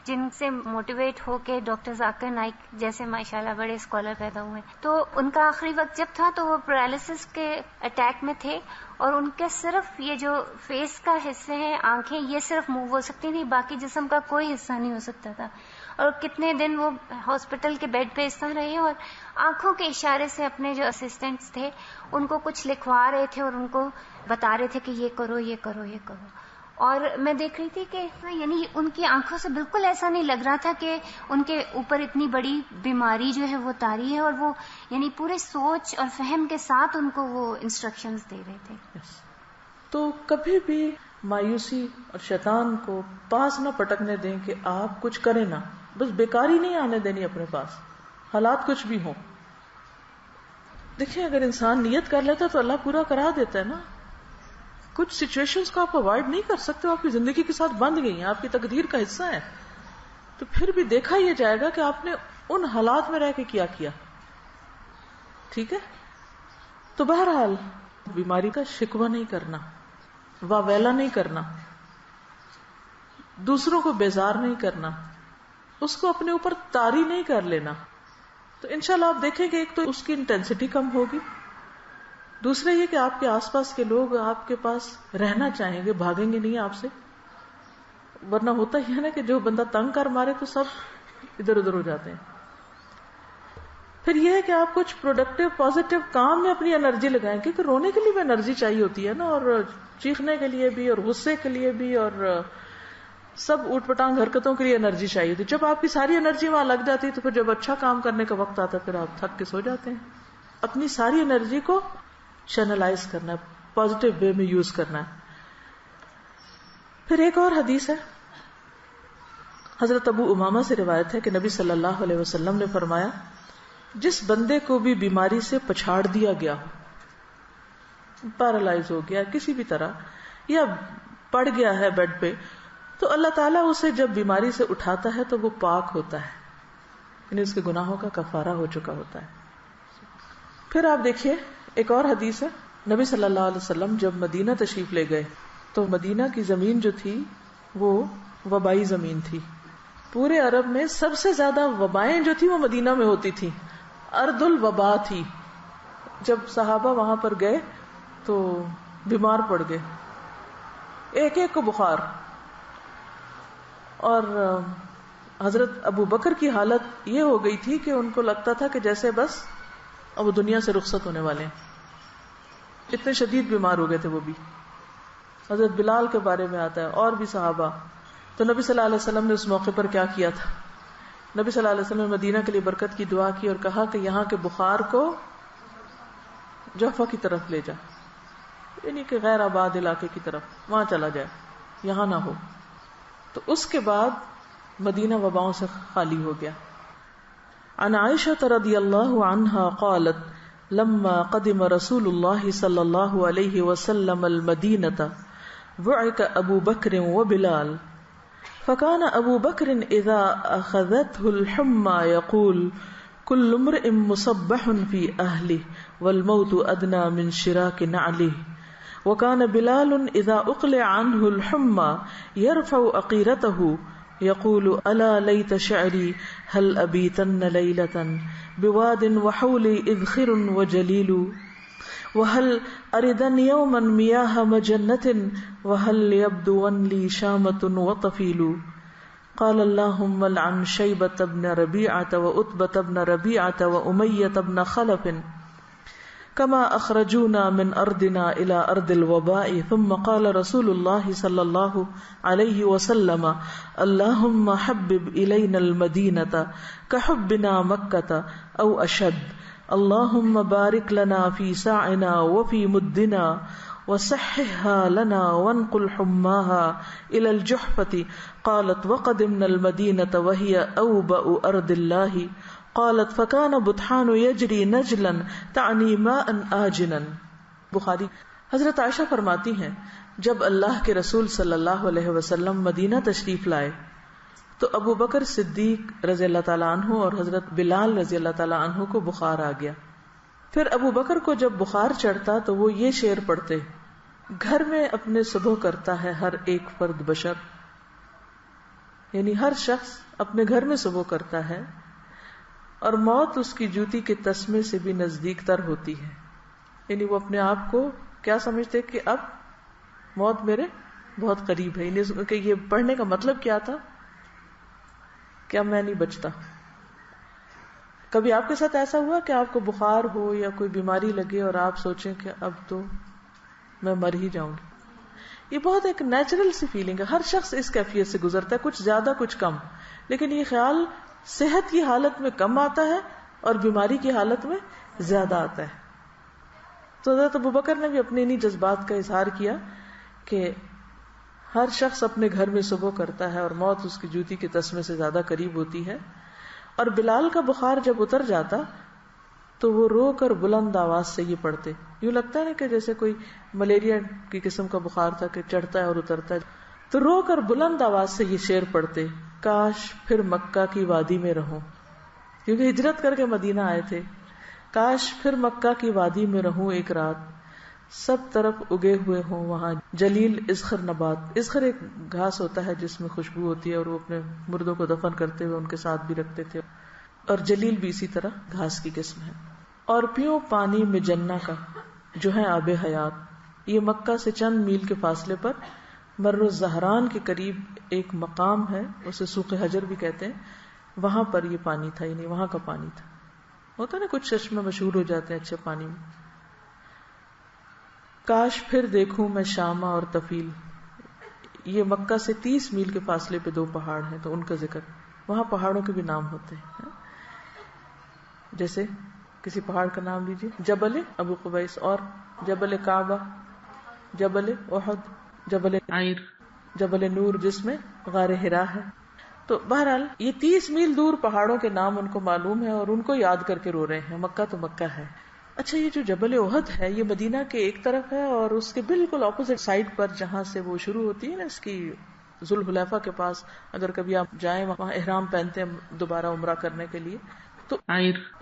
جن سے موٹیویٹ ہو کے ڈاکٹر ذاکر نائک جیسے ماشاءاللہ بڑے اسکالر پیدا ہوئے، تو ان کا آخری وقت جب تھا تو وہ پیرالسس کے اٹیک میں تھے، اور ان کے صرف یہ جو فیس کا حصے ہیں، آنکھیں، یہ صرف موو ہو سکتی تھی، باقی جسم کا کوئی حصہ نہیں ہو سکتا تھا. اور کتنے دن وہ ہاسپٹل کے بیڈ پہ اس طرح رہے، اور آنکھوں کے اشارے سے اپنے جو اسسٹنٹس تھے ان کو کچھ لکھوا رہے تھے اور ان کو بتا رہے تھے کہ یہ کرو یہ کرو یہ کرو. اور میں دیکھ رہی تھی کہ یعنی ان کی آنکھوں سے بالکل ایسا نہیں لگ رہا تھا کہ ان کے اوپر اتنی بڑی بیماری جو ہے وہ طاری ہے، اور وہ یعنی پورے سوچ اور فہم کے ساتھ ان کو وہ انسٹرکشنز دے رہے تھے. تو کبھی بھی مایوسی اور شیطان کو پاس نہ پٹکنے دیں کہ آپ کچھ کریں نہ، بس بیکاری نہیں آنے دینی اپنے پاس، حالات کچھ بھی ہوں. دیکھیں اگر انسان نیت کر لیتا تو اللہ پورا کرا دیتا ہے نا. کچھ سچویشنز کو آپ اوائڈ نہیں کر سکتے، آپ کی زندگی کے ساتھ بندھ گئی ہیں، آپ کی تقدیر کا حصہ ہے. تو پھر بھی دیکھا یہ جائے گا کہ آپ نے ان حالات میں رہ کے کیا کیا. ٹھیک ہے؟ تو بہرحال بیماری کا شکوہ نہیں کرنا، واویلا نہیں کرنا، دوسروں کو بیزار نہیں کرنا، اس کو اپنے اوپر طاری نہیں کر لینا. تو انشاءاللہ آپ دیکھیں کہ ایک تو اس کی انٹینسٹی کم ہوگی، دوسرا یہ کہ آپ کے آس پاس کے لوگ آپ کے پاس رہنا چاہیں گے، بھاگیں گے نہیں آپ سے. ورنہ ہوتا ہی ہے نا کہ جو بندہ تنگ کر مارے تو سب ادھر ادھر ہو جاتے ہیں. پھر یہ ہے کہ آپ کچھ پروڈکٹیو پازیٹیو کام میں اپنی انرجی لگائیں، کیونکہ رونے کے لیے بھی انرجی چاہیے ہوتی ہے نا، اور چیخنے کے لیے بھی، اور غصے کے لیے بھی، اور سب اوٹ پٹانگ حرکتوں کے لیے انرجی چاہیے ہوتی. جب آپ کی ساری انرجی وہاں لگ جاتی ہے تو پھر جب اچھا کام کرنے کا وقت آتا ہے پھر آپ تھک کے سو جاتے ہیں. اپنی ساری انرجی کو چینلائز کرنا ہے، پازیٹیو وے میں یوز کرنا ہے. پھر ایک اور حدیث ہے، حضرت ابو امامہ سے روایت ہے کہ نبی صلی اللہ علیہ وسلم نے فرمایا، جس بندے کو بھی بیماری سے پچھاڑ دیا گیا ہو، پیرالائز ہو گیا کسی بھی طرح، یا پڑ گیا ہے بیڈ پہ، تو اللہ تعالیٰ اسے جب بیماری سے اٹھاتا ہے تو وہ پاک ہوتا ہے، یعنی اس کے گناہوں کا کفارہ ہو چکا ہوتا ہے. پھر آپ دیکھیے ایک اور حدیث ہے، نبی صلی اللہ علیہ وسلم جب مدینہ تشریف لے گئے تو مدینہ کی زمین جو تھی وہ وبائی زمین تھی. پورے عرب میں سب سے زیادہ وبائیں جو تھی وہ مدینہ میں ہوتی تھی، ارض الوبا تھی. جب صحابہ وہاں پر گئے تو بیمار پڑ گئے، ایک ایک کو بخار. اور حضرت ابو بکر کی حالت یہ ہو گئی تھی کہ ان کو لگتا تھا کہ جیسے بس اب وہ دنیا سے رخصت ہونے والے ہیں، اتنے شدید بیمار ہو گئے تھے وہ بھی. حضرت بلال کے بارے میں آتا ہے اور بھی صحابہ. تو نبی صلی اللہ علیہ وسلم نے اس موقع پر کیا کیا تھا؟ نبی صلی اللہ علیہ وسلم نے مدینہ کے لیے برکت کی دعا کی اور کہا کہ یہاں کے بخار کو جحفہ کی طرف لے جا، یعنی کہ غیر آباد علاقے کی طرف، وہاں چلا جائے، یہاں نہ ہو. تو اس کے بعد مدینہ وباؤں سے خالی ہو گیا. عن عائشہ رضی اللہ عنہا قالت لما قدم رسول اللہ صلی اللہ علیہ وسلم المدینة وعک ابو بکر وبلال فكان ابو بکر اذا اخذته الحمى يقول كل امرئ مصبح في أهله والموت أدنى من شراك نعله وكان بلال إذا أقلع عنه الحمى يرفع أقيرته يقول ألا ليت شعري هل أبيتن ليلة بواد وحولي إذخر وجليل وهل أردن يوما مياه مجنة وهل يبدون لي شامة وطفيل قال اللهم لعن شيبة بن ربيعة وعتبة بن ربيعة وأمية بن خلف كما أخرجونا من أرضنا إلى أرض الوباء ثم قال رسول الله صلى الله عليه وسلم اللهم حبب إلينا المدينة كحبنا مكة أو أشد اللهم بارك لنا في ساعنا وفي مدنا وصححها لنا وانقل حماها إلى الجحفة قالت وقدمنا المدينة وهي أوبأ أرض الله قالت فكان بطحان يجري نجلا تعني ماء آجنا. بخاری. حضرت عائشہ فرماتی ہیں جب اللہ کے رسول صلی اللہ علیہ وسلم مدینہ تشریف لائے تو ابو بکر صدیق رضی اللہ تعالیٰ عنہ اور حضرت بلال رضی اللہ تعالیٰ عنہ کو بخار آ گیا. پھر ابو بکر کو جب بخار چڑھتا تو وہ یہ شعر پڑھتے گھر میں اپنے صبح کرتا ہے ہر ایک فرد بشر، یعنی ہر شخص اپنے گھر میں صبح کرتا ہے اور موت اس کی جوتی کے تسمے سے بھی نزدیک تر ہوتی ہے. یعنی وہ اپنے آپ کو کیا سمجھتے کہ اب موت میرے بہت قریب ہے. یعنی کہ یہ پڑھنے کا مطلب کیا تھا کہ اب میں نہیں بچتا. کبھی آپ کے ساتھ ایسا ہوا کہ آپ کو بخار ہو یا کوئی بیماری لگے اور آپ سوچیں کہ اب تو میں مر ہی جاؤں گی؟ یہ بہت ایک نیچرل سی فیلنگ ہے، ہر شخص اس کیفیت سے گزرتا ہے، کچھ زیادہ کچھ کم، لیکن یہ خیال صحت کی حالت میں کم آتا ہے اور بیماری کی حالت میں زیادہ آتا ہے. تو حضرت ابوبکر نے بھی اپنے انہی جذبات کا اظہار کیا کہ ہر شخص اپنے گھر میں صبح کرتا ہے اور موت اس کی جوتی کے تسمے سے زیادہ قریب ہوتی ہے. اور بلال کا بخار جب اتر جاتا تو وہ رو کر بلند آواز سے یہ پڑھتے، یوں لگتا ہے کہ جیسے کوئی ملیریا کی قسم کا بخار تھا کہ چڑھتا ہے اور اترتا ہے، تو رو کر بلند آواز سے یہ شعر پڑھتے، کاش پھر مکہ کی وادی میں رہوں، کیونکہ ہجرت کر کے مدینہ آئے تھے. کاش پھر مکہ کی وادی میں رہوں ایک رات، سب طرف اگے ہوئے ہوں وہاں جلیل اذخر نبات. اذخر ایک گھاس ہوتا ہے جس میں خوشبو ہوتی ہے اور وہ اپنے مردوں کو دفن کرتے ہوئے ان کے ساتھ بھی رکھتے تھے، اور جلیل بھی اسی طرح گھاس کی قسم ہے. اور پیو پانی میں جنہ کا جو ہے آب حیات. یہ مکہ سے چند میل کے فاصلے پر مر الزہران کے قریب ایک مقام ہے، اسے سوق حجر بھی کہتے ہیں، وہاں پر یہ پانی تھا، یعنی وہاں کا پانی تھا. ہوتا نا کچھ چشمے مشہور ہو جاتے ہیں اچھے پانی میں. کاش پھر دیکھوں میں شامہ اور طفیل. یہ مکہ سے 30 میل کے فاصلے پہ دو پہاڑ ہیں تو ان کا ذکر، وہاں پہاڑوں کے بھی نام ہوتے ہیں. جیسے کسی پہاڑ کا نام لیجیے، جبل ابو قبیس، اور جبل کعبہ، جبل احد، جبل عیر، جبل نور جس میں غار حرا ہے. تو بہرحال یہ 30 میل دور پہاڑوں کے نام ان کو معلوم ہے اور ان کو یاد کر کے رو رہے ہیں. مکہ تو مکہ ہے. اچھا، یہ جو جبل احد ہے یہ مدینہ کے ایک طرف ہے اور اس کے بالکل اپوزٹ سائڈ پر جہاں سے وہ شروع ہوتی ہے نا، اس کی ذوالحلیفہ کے پاس، اگر کبھی آپ جائیں وہاں احرام پہنتے ہیں دوبارہ عمرہ کرنے کے لیے، تو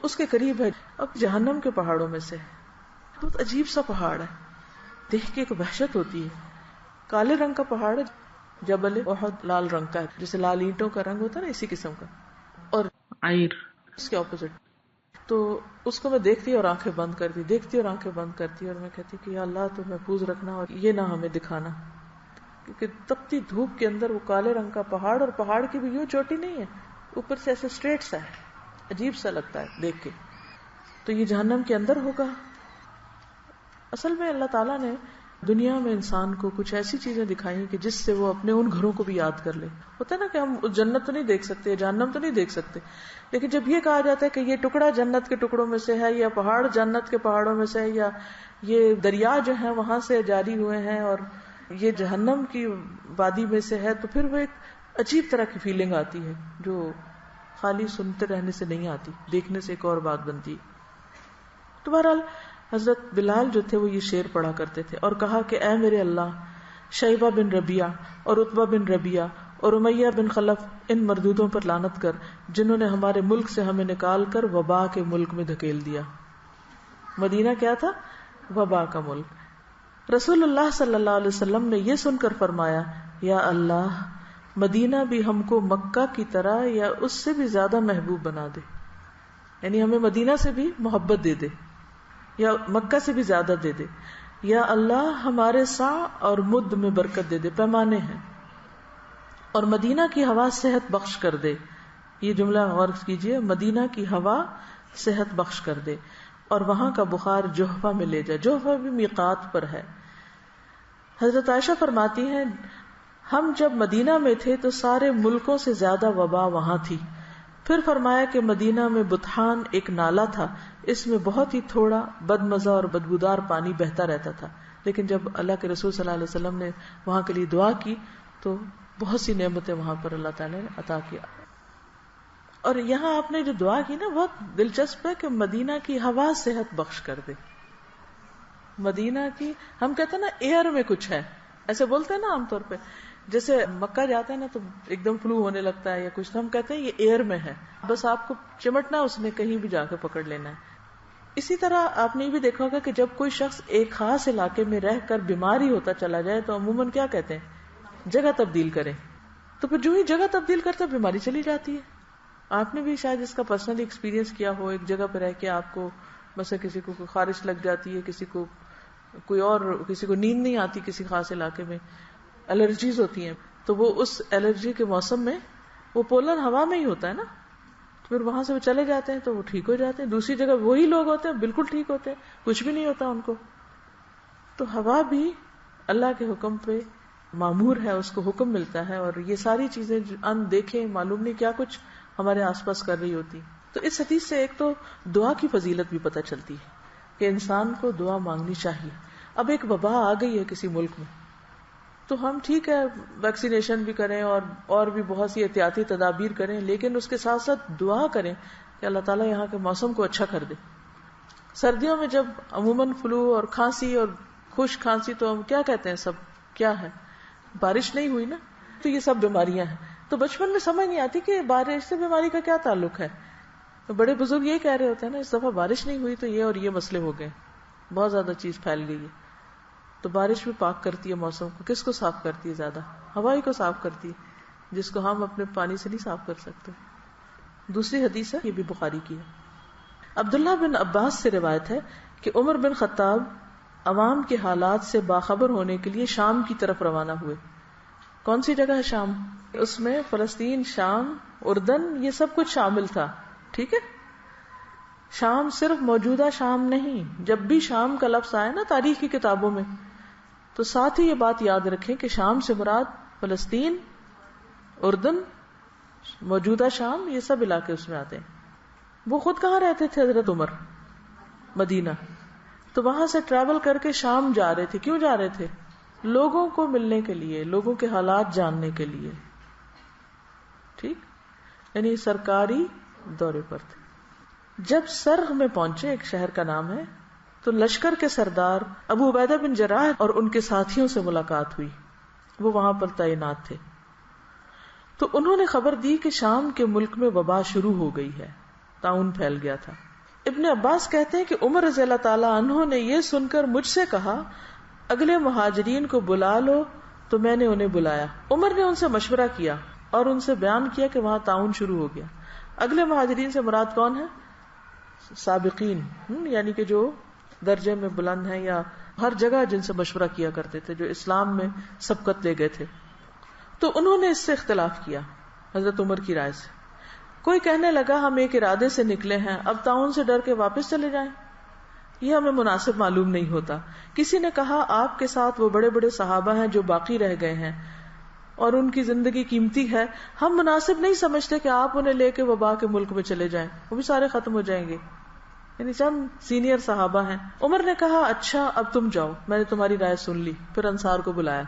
اس کے قریب ہے. اب جہنم کے پہاڑوں میں سے بہت عجیب سا پہاڑ ہے، دیکھ کے ایک وحشت ہوتی ہے. کالے رنگ کا پہاڑ ہے، جبل احد لال رنگ کا ہے، جیسے لال اینٹوں کا رنگ ہوتا ہے نا، اسی قسم کا. اور اس کے اپوزٹ. تو اس کو میں دیکھتی اور آنکھیں بند کرتی، دیکھتی اور آنکھیں بند کرتی، اور میں کہتی کہ یا اللہ تو محفوظ رکھنا اور یہ نہ ہمیں دکھانا. کیونکہ تپتی دھوپ کے اندر وہ کالے رنگ کا پہاڑ، اور پہاڑ کی بھی یوں چوٹی نہیں ہے، اوپر سے ایسے اسٹریٹ سا ہے، عجیب سا لگتا ہے دیکھ کے. تو یہ جہنم کے اندر ہوگا. اصل میں اللہ تعالیٰ نے دنیا میں انسان کو کچھ ایسی چیزیں دکھائی کہ جس سے وہ اپنے ان گھروں کو بھی یاد کر لے. ہوتا ہے نا کہ ہم جنت تو نہیں دیکھ سکتے، جہنم تو نہیں دیکھ سکتے، لیکن جب یہ کہا جاتا ہے کہ یہ ٹکڑا جنت کے ٹکڑوں میں سے ہے، یا پہاڑ جنت کے پہاڑوں میں سے ہے، یا یہ دریا جو ہے وہاں سے جاری ہوئے ہیں اور یہ جہنم کی وادی میں سے ہے، تو پھر وہ ایک عجیب طرح کی فیلنگ آتی ہے جو خالی سنتے رہنے سے نہیں آتی، دیکھنے سے ایک اور بات بنتی. تو بہرحال حضرت بلال جو تھے وہ یہ شعر پڑھا کرتے تھے اور کہا کہ اے میرے اللہ، شیبہ بن ربیعہ اور عتبہ بن ربیعہ اور امیہ بن خلف ان مردودوں پر لعنت کر جنہوں نے ہمارے ملک سے ہمیں نکال کر وبا کے ملک میں دھکیل دیا. مدینہ کیا تھا؟ وبا کا ملک. رسول اللہ صلی اللہ علیہ وسلم نے یہ سن کر فرمایا یا اللہ مدینہ بھی ہم کو مکہ کی طرح یا اس سے بھی زیادہ محبوب بنا دے، یعنی ہمیں مدینہ سے بھی محبت دے دے یا مکہ سے بھی زیادہ دے دے. یا اللہ ہمارے سع اور مد میں برکت دے دے، پیمانے ہیں. اور مدینہ کی ہوا صحت بخش کر دے. یہ جملہ غور کیجئے، مدینہ کی ہوا صحت بخش کر دے اور وہاں کا بخار جوہفہ میں لے جائے. جوہفہ بھی میقات پر ہے. حضرت عائشہ فرماتی ہیں ہم جب مدینہ میں تھے تو سارے ملکوں سے زیادہ وبا وہاں تھی. پھر فرمایا کہ مدینہ میں بطحان ایک نالا تھا، اس میں بہت ہی تھوڑا بدمزہ اور بدبودار پانی بہتا رہتا تھا، لیکن جب اللہ کے رسول صلی اللہ علیہ وسلم نے وہاں کے لیے دعا کی تو بہت سی نعمتیں وہاں پر اللہ تعالیٰ نے عطا کیا. اور یہاں آپ نے جو دعا کی نا بہت دلچسپ ہے کہ مدینہ کی ہوا صحت بخش کر دے. مدینہ کی ہم کہتے ہیں نا ایئر میں کچھ ہے، ایسے بولتے ہیں نا عام طور پہ، جیسے مکہ جاتے ہیں نا تو ایک دم فلو ہونے لگتا ہے یا کچھ، ہم کہتے ہیں یہ ایئر میں ہے، بس آپ کو چمٹنا اس نے کہیں بھی جا کے پکڑ لینا ہے. اسی طرح آپ نے بھی دیکھا ہوگا کہ جب کوئی شخص ایک خاص علاقے میں رہ کر بیماری ہوتا چلا جائے تو عموماً کیا کہتے ہیں؟ جگہ تبدیل کریں. تو پھر جو ہی جگہ تبدیل کرتے بیماری چلی جاتی ہے. آپ نے بھی شاید اس کا پرسنلی ایکسپیرینس کیا ہو، ایک جگہ پہ رہ کے آپ کو مثلا کسی کو خارش لگ جاتی ہے، کسی کو کوئی اور، کسی کو نیند نہیں آتی کسی خاص علاقے میں، الرجیز ہوتی ہیں، تو وہ اس الرجی کے موسم میں وہ پولن ہوا میں ہی ہوتا ہے نا، پھر وہاں سے وہ چلے جاتے ہیں تو وہ ٹھیک ہو جاتے ہیں. دوسری جگہ وہی لوگ ہوتے ہیں بالکل ٹھیک ہوتے ہیں، کچھ بھی نہیں ہوتا ان کو. تو ہوا بھی اللہ کے حکم پہ مامور ہے، اس کو حکم ملتا ہے، اور یہ ساری چیزیں ان دیکھیں معلوم نہیں کیا کچھ ہمارے آس پاس کر رہی ہوتی. تو اس حدیث سے ایک تو دعا کی فضیلت بھی پتہ چلتی ہے کہ انسان کو دعا مانگنی چاہیے. اب ایک وبا آ گئی ہے کسی ملک میں تو ہم ٹھیک ہے ویکسینیشن بھی کریں اور بھی بہت سی احتیاطی تدابیر کریں، لیکن اس کے ساتھ ساتھ دعا کریں کہ اللہ تعالیٰ یہاں کے موسم کو اچھا کر دے. سردیوں میں جب عموماً فلو اور کھانسی اور خشک کھانسی تو ہم کیا کہتے ہیں، سب کیا ہے، بارش نہیں ہوئی نا، تو یہ سب بیماریاں ہیں. تو بچپن میں سمجھ نہیں آتی کہ بارش سے بیماری کا کیا تعلق ہے. تو بڑے بزرگ یہی کہہ رہے ہوتے ہیں نا اس دفعہ بارش نہیں ہوئی تو یہ اور یہ مسئلے ہو گئے، بہت زیادہ چیز پھیل گئی ہے. تو بارش بھی پاک کرتی ہے موسم کو. کس کو صاف کرتی ہے زیادہ؟ ہوا ہی کو صاف کرتی ہے، جس کو ہم اپنے پانی سے نہیں صاف کر سکتے. دوسری حدیث ہے، یہ بھی بخاری کی ہے. عبداللہ بن عباس سے روایت ہے کہ عمر بن خطاب عوام کے حالات سے باخبر ہونے کے لیے شام کی طرف روانہ ہوئے. کون سی جگہ ہے شام؟ اس میں فلسطین، شام، اردن، یہ سب کچھ شامل تھا. ٹھیک ہے، شام صرف موجودہ شام نہیں. جب بھی شام کا لفظ آئے نا تاریخ کی کتابوں میں تو ساتھ ہی یہ بات یاد رکھیں کہ شام سے مراد فلسطین، اردن، موجودہ شام، یہ سب علاقے اس میں آتے ہیں. وہ خود کہاں رہتے تھے حضرت عمر؟ مدینہ. تو وہاں سے ٹریول کر کے شام جا رہے تھے. کیوں جا رہے تھے؟ لوگوں کو ملنے کے لیے، لوگوں کے حالات جاننے کے لیے. ٹھیک، یعنی سرکاری دورے پر تھے. جب سرغ میں پہنچے، ایک شہر کا نام ہے، تو لشکر کے سردار ابو عبیدہ بن جراح اور ان کے ساتھیوں سے ملاقات ہوئی. وہ وہاں پر تعینات تھے. تو انہوں نے خبر دی کہ شام کے ملک میں وبا شروع ہو گئی ہے، طاعون پھیل گیا تھا. ابن عباس کہتے ہیں کہ عمر رضی اللہ تعالیٰ عنہ نے یہ سن کر مجھ سے کہا اگلے مہاجرین کو بلا لو. تو میں نے انہیں بلایا. عمر نے ان سے مشورہ کیا اور ان سے بیان کیا کہ وہاں طاعون شروع ہو گیا. اگلے مہاجرین سے مراد کون ہے؟ سابقین، یعنی کہ جو درجے میں بلند ہیں یا ہر جگہ جن سے مشورہ کیا کرتے تھے، جو اسلام میں سبقت لے گئے تھے. تو انہوں نے اس سے اختلاف کیا حضرت عمر کی رائے سے. کوئی کہنے لگا ہم ایک ارادے سے نکلے ہیں، اب طاعون سے ڈر کے واپس چلے جائیں، یہ ہمیں مناسب معلوم نہیں ہوتا. کسی نے کہا آپ کے ساتھ وہ بڑے بڑے صحابہ ہیں جو باقی رہ گئے ہیں اور ان کی زندگی قیمتی ہے، ہم مناسب نہیں سمجھتے کہ آپ انہیں لے کے وبا کے ملک میں چلے جائیں، وہ بھی سارے ختم ہو جائیں گے. یعنی چند سینئر صحابہ ہیں. عمر نے کہا اچھا اب تم جاؤ، میں نے تمہاری رائے سن لی. پھر انصار کو بلایا.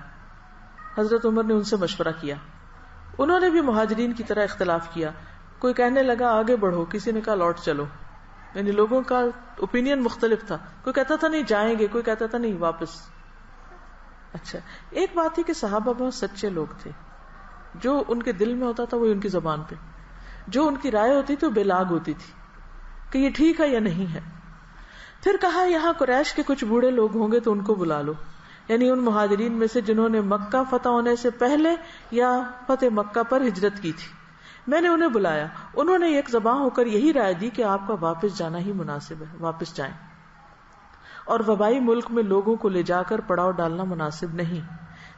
حضرت عمر نے ان سے مشورہ کیا. انہوں نے بھی مہاجرین کی طرح اختلاف کیا. کوئی کہنے لگا آگے بڑھو، کسی نے کہا لوٹ چلو. یعنی لوگوں کا اوپینین مختلف تھا. کوئی کہتا تھا نہیں جائیں گے، کوئی کہتا تھا نہیں واپس. اچھا، ایک بات ہے کہ صحابہ بہت سچے لوگ تھے. جو ان کے دل میں ہوتا تھا وہ ان کی زبان پہ، جو ان کی رائے ہوتی تھی وہ بے لاگ ہوتی تھی کہ یہ ٹھیک ہے یا نہیں ہے. پھر کہا یہاں قریش کے کچھ بوڑھے لوگ ہوں گے تو ان کو بلا لو، یعنی ان مہاجرین میں سے جنہوں نے مکہ فتح ہونے سے پہلے یا فتح مکہ پر ہجرت کی تھی. میں نے انہیں بلایا، انہوں نے ایک زباں ہو کر یہی رائے دی کہ آپ کا واپس جانا ہی مناسب ہے، واپس جائیں، اور وبائی ملک میں لوگوں کو لے جا کر پڑاؤ ڈالنا مناسب نہیں.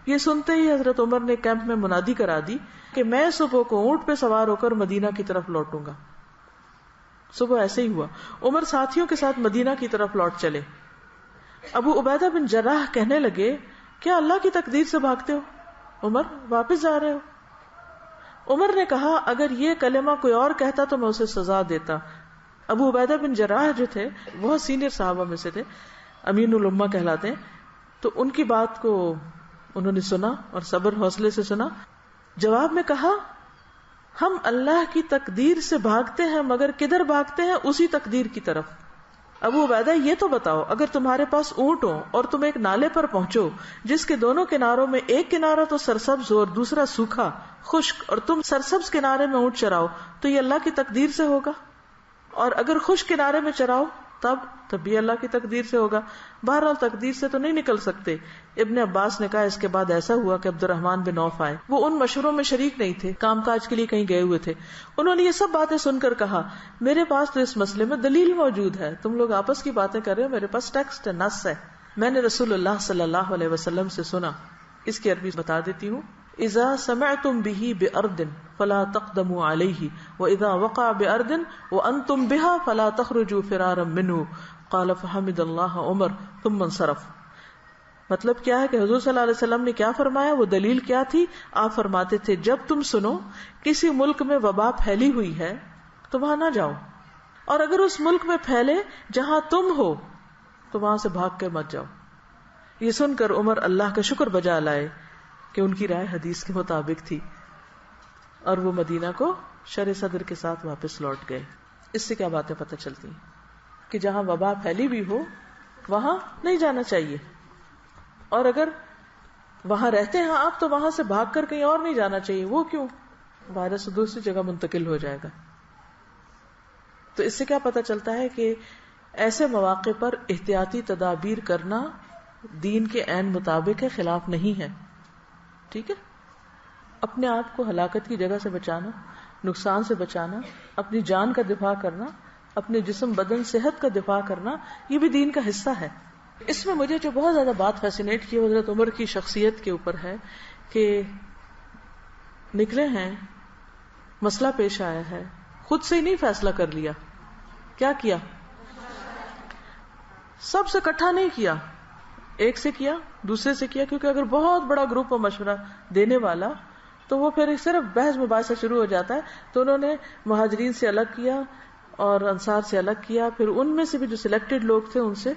یہ سنتے ہی حضرت عمر نے کیمپ میں منادی کرا دی کہ میں صبح کو اونٹ پہ سوار ہو کر مدینہ کی طرف لوٹوں گا. صبح ایسے ہی ہوا، عمر ساتھیوں کے ساتھ مدینہ کی طرف لوٹ چلے. ابو عبیدہ بن جراح کہنے لگے کیا اللہ کی تقدیر سے بھاگتے ہو عمر، واپس جا رہے ہو؟ عمر نے کہا اگر یہ کلمہ کوئی اور کہتا تو میں اسے سزا دیتا. ابو عبیدہ بن جراح جو تھے بہت سینئر صحابہ میں سے تھے، امین الامہ کہلاتے ہیں، تو ان کی بات کو انہوں نے سنا اور صبر حوصلے سے سنا. جواب میں کہا ہم اللہ کی تقدیر سے بھاگتے ہیں، مگر کدھر بھاگتے ہیں؟ اسی تقدیر کی طرف. ابو عبیدہ یہ تو بتاؤ اگر تمہارے پاس اونٹ ہو اور تم ایک نالے پر پہنچو جس کے دونوں کناروں میں ایک کنارہ تو سرسبز ہو اور دوسرا سوکھا خشک، اور تم سرسبز کنارے میں اونٹ چراؤ تو یہ اللہ کی تقدیر سے ہوگا، اور اگر خشک کنارے میں چراؤ تب بھی اللہ کی تقدیر سے ہوگا. بہرحال تقدیر سے تو نہیں نکل سکتے. ابن عباس نے کہا اس کے بعد ایسا ہوا کہ عبد الرحمن بن عوف آئے. وہ ان مشوروں میں شریک نہیں تھے، کام کاج کے لیے کہیں گئے ہوئے تھے. انہوں نے یہ سب باتیں سن کر کہا میرے پاس تو اس مسئلے میں دلیل موجود ہے، تم لوگ آپس کی باتیں کر رہے ہو، میرے پاس ٹیکسٹ ہے، نص ہے. میں نے رسول اللہ صلی اللہ علیہ وسلم سے سنا. اس کی عربی بتا دیتی ہوں. اذا سمعتم به بارض فلا تقدموا عليه واذا وقع بارض وانتم بها فلا تخرجوا فرارا منه. قال فحمد اللہ عمر ثم انصرف. مطلب کیا ہے کہ حضور صلی اللہ علیہ وسلم نے کیا فرمایا، وہ دلیل کیا تھی؟ آپ فرماتے تھے جب تم سنو کسی ملک میں وبا پھیلی ہوئی ہے تو وہاں نہ جاؤ، اور اگر اس ملک میں پھیلے جہاں تم ہو تو وہاں سے بھاگ کر مت جاؤ. یہ سن کر عمر اللہ کا شکر بجا لائے کہ ان کی رائے حدیث کے مطابق تھی، اور وہ مدینہ کو شرح صدر کے ساتھ واپس لوٹ گئے. اس سے کیا باتیں پتہ چلتی ہیں کہ جہاں وبا پھیلی بھی ہو وہاں نہیں جانا چاہیے، اور اگر وہاں رہتے ہیں آپ تو وہاں سے بھاگ کر کہیں اور نہیں جانا چاہیے. وہ کیوں؟ وائرس دوسری جگہ منتقل ہو جائے گا. تو اس سے کیا پتہ چلتا ہے کہ ایسے مواقع پر احتیاطی تدابیر کرنا دین کے عین مطابق ہے، خلاف نہیں ہے. ٹھیک ہے، اپنے آپ کو ہلاکت کی جگہ سے بچانا، نقصان سے بچانا، اپنی جان کا دفاع کرنا، اپنے جسم بدن صحت کا دفاع کرنا، یہ بھی دین کا حصہ ہے. اس میں مجھے جو بہت زیادہ بات فیسینیٹ کی حضرت عمر کی شخصیت کے اوپر ہے کہ نکلے ہیں، مسئلہ پیش آیا ہے، خود سے ہی نہیں فیصلہ کر لیا. کیا کیا؟ سب سے اکٹھا نہیں کیا، ایک سے کیا، دوسرے سے کیا، کیونکہ اگر بہت بڑا گروپ ہو مشورہ دینے والا تو وہ پھر صرف بحث مباحثہ شروع ہو جاتا ہے. تو انہوں نے مہاجرین سے الگ کیا اور انصار سے الگ کیا، پھر ان میں سے بھی جو سلیکٹڈ لوگ تھے ان سے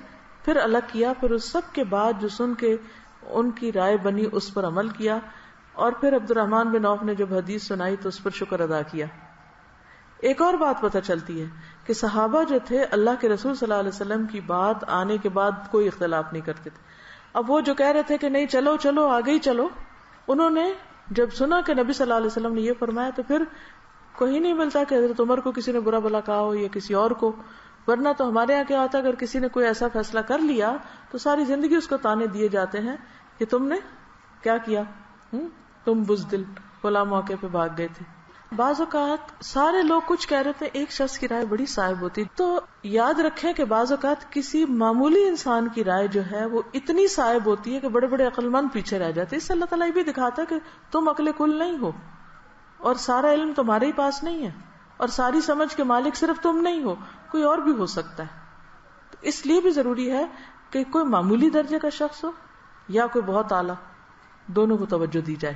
پھر الگ کیا، پھر اس سب کے بعد جو سن کے ان کی رائے بنی اس پر عمل کیا، اور پھر عبد الرحمن بن عوف نے جب حدیث سنائی تو اس پر شکر ادا کیا. ایک اور بات پتہ چلتی ہے کہ صحابہ جو تھے اللہ کے رسول صلی اللہ علیہ وسلم کی بات آنے کے بعد کوئی اختلاف نہیں کرتے تھے. اب وہ جو کہہ رہے تھے کہ نہیں چلو چلو آگے ہی چلو، انہوں نے جب سنا کہ نبی صلی اللہ علیہ وسلم نے یہ فرمایا تو پھر کوئی نہیں ملتا کہ حضرت عمر کو کسی نے برا بلا کہا ہو یا کسی اور کو. ورنہ تو ہمارے یہاں کیا ہوتا ہے، اگر کسی نے کوئی ایسا فیصلہ کر لیا تو ساری زندگی اس کو تانے دیے جاتے ہیں کہ تم نے کیا کیا، تم بزدل، فلاں موقع پہ بھاگ گئے تھے. بعض اوقات سارے لوگ کچھ کہہ رہے تھے، ایک شخص کی رائے بڑی صائب ہوتی، تو یاد رکھیں کہ بعض اوقات کسی معمولی انسان کی رائے جو ہے وہ اتنی صائب ہوتی ہے کہ بڑے بڑے عقل مند پیچھے رہ جاتے. اس سے اللہ تعالیٰ یہ بھی دکھاتا ہے کہ تم عقل کل نہیں ہو، اور سارا علم تمہارے ہی پاس نہیں ہے، اور ساری سمجھ کے مالک صرف تم نہیں ہو، کوئی اور بھی ہو سکتا ہے. تو اس لیے بھی ضروری ہے کہ کوئی معمولی درجے کا شخص ہو یا کوئی بہت اعلیٰ، دونوں کو توجہ دی جائے.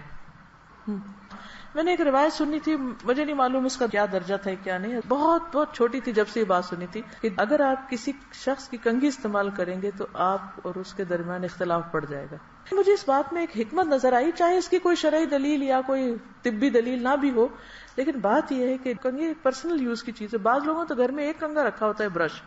میں نے ایک روایت سنی تھی، مجھے نہیں معلوم اس کا کیا درجہ تھا کیا نہیں، بہت بہت چھوٹی تھی جب سے یہ بات سنی تھی کہ اگر آپ کسی شخص کی کنگھی استعمال کریں گے تو آپ اور اس کے درمیان اختلاف پڑ جائے گا. مجھے اس بات میں ایک حکمت نظر آئی، چاہے اس کی کوئی شرعی دلیل یا کوئی طبی دلیل نہ بھی ہو، لیکن بات یہ ہے کہ کنگھی ایک پرسنل یوز کی چیز ہے. بعض لوگوں تو گھر میں ایک کنگھا رکھا ہوتا ہے، برش،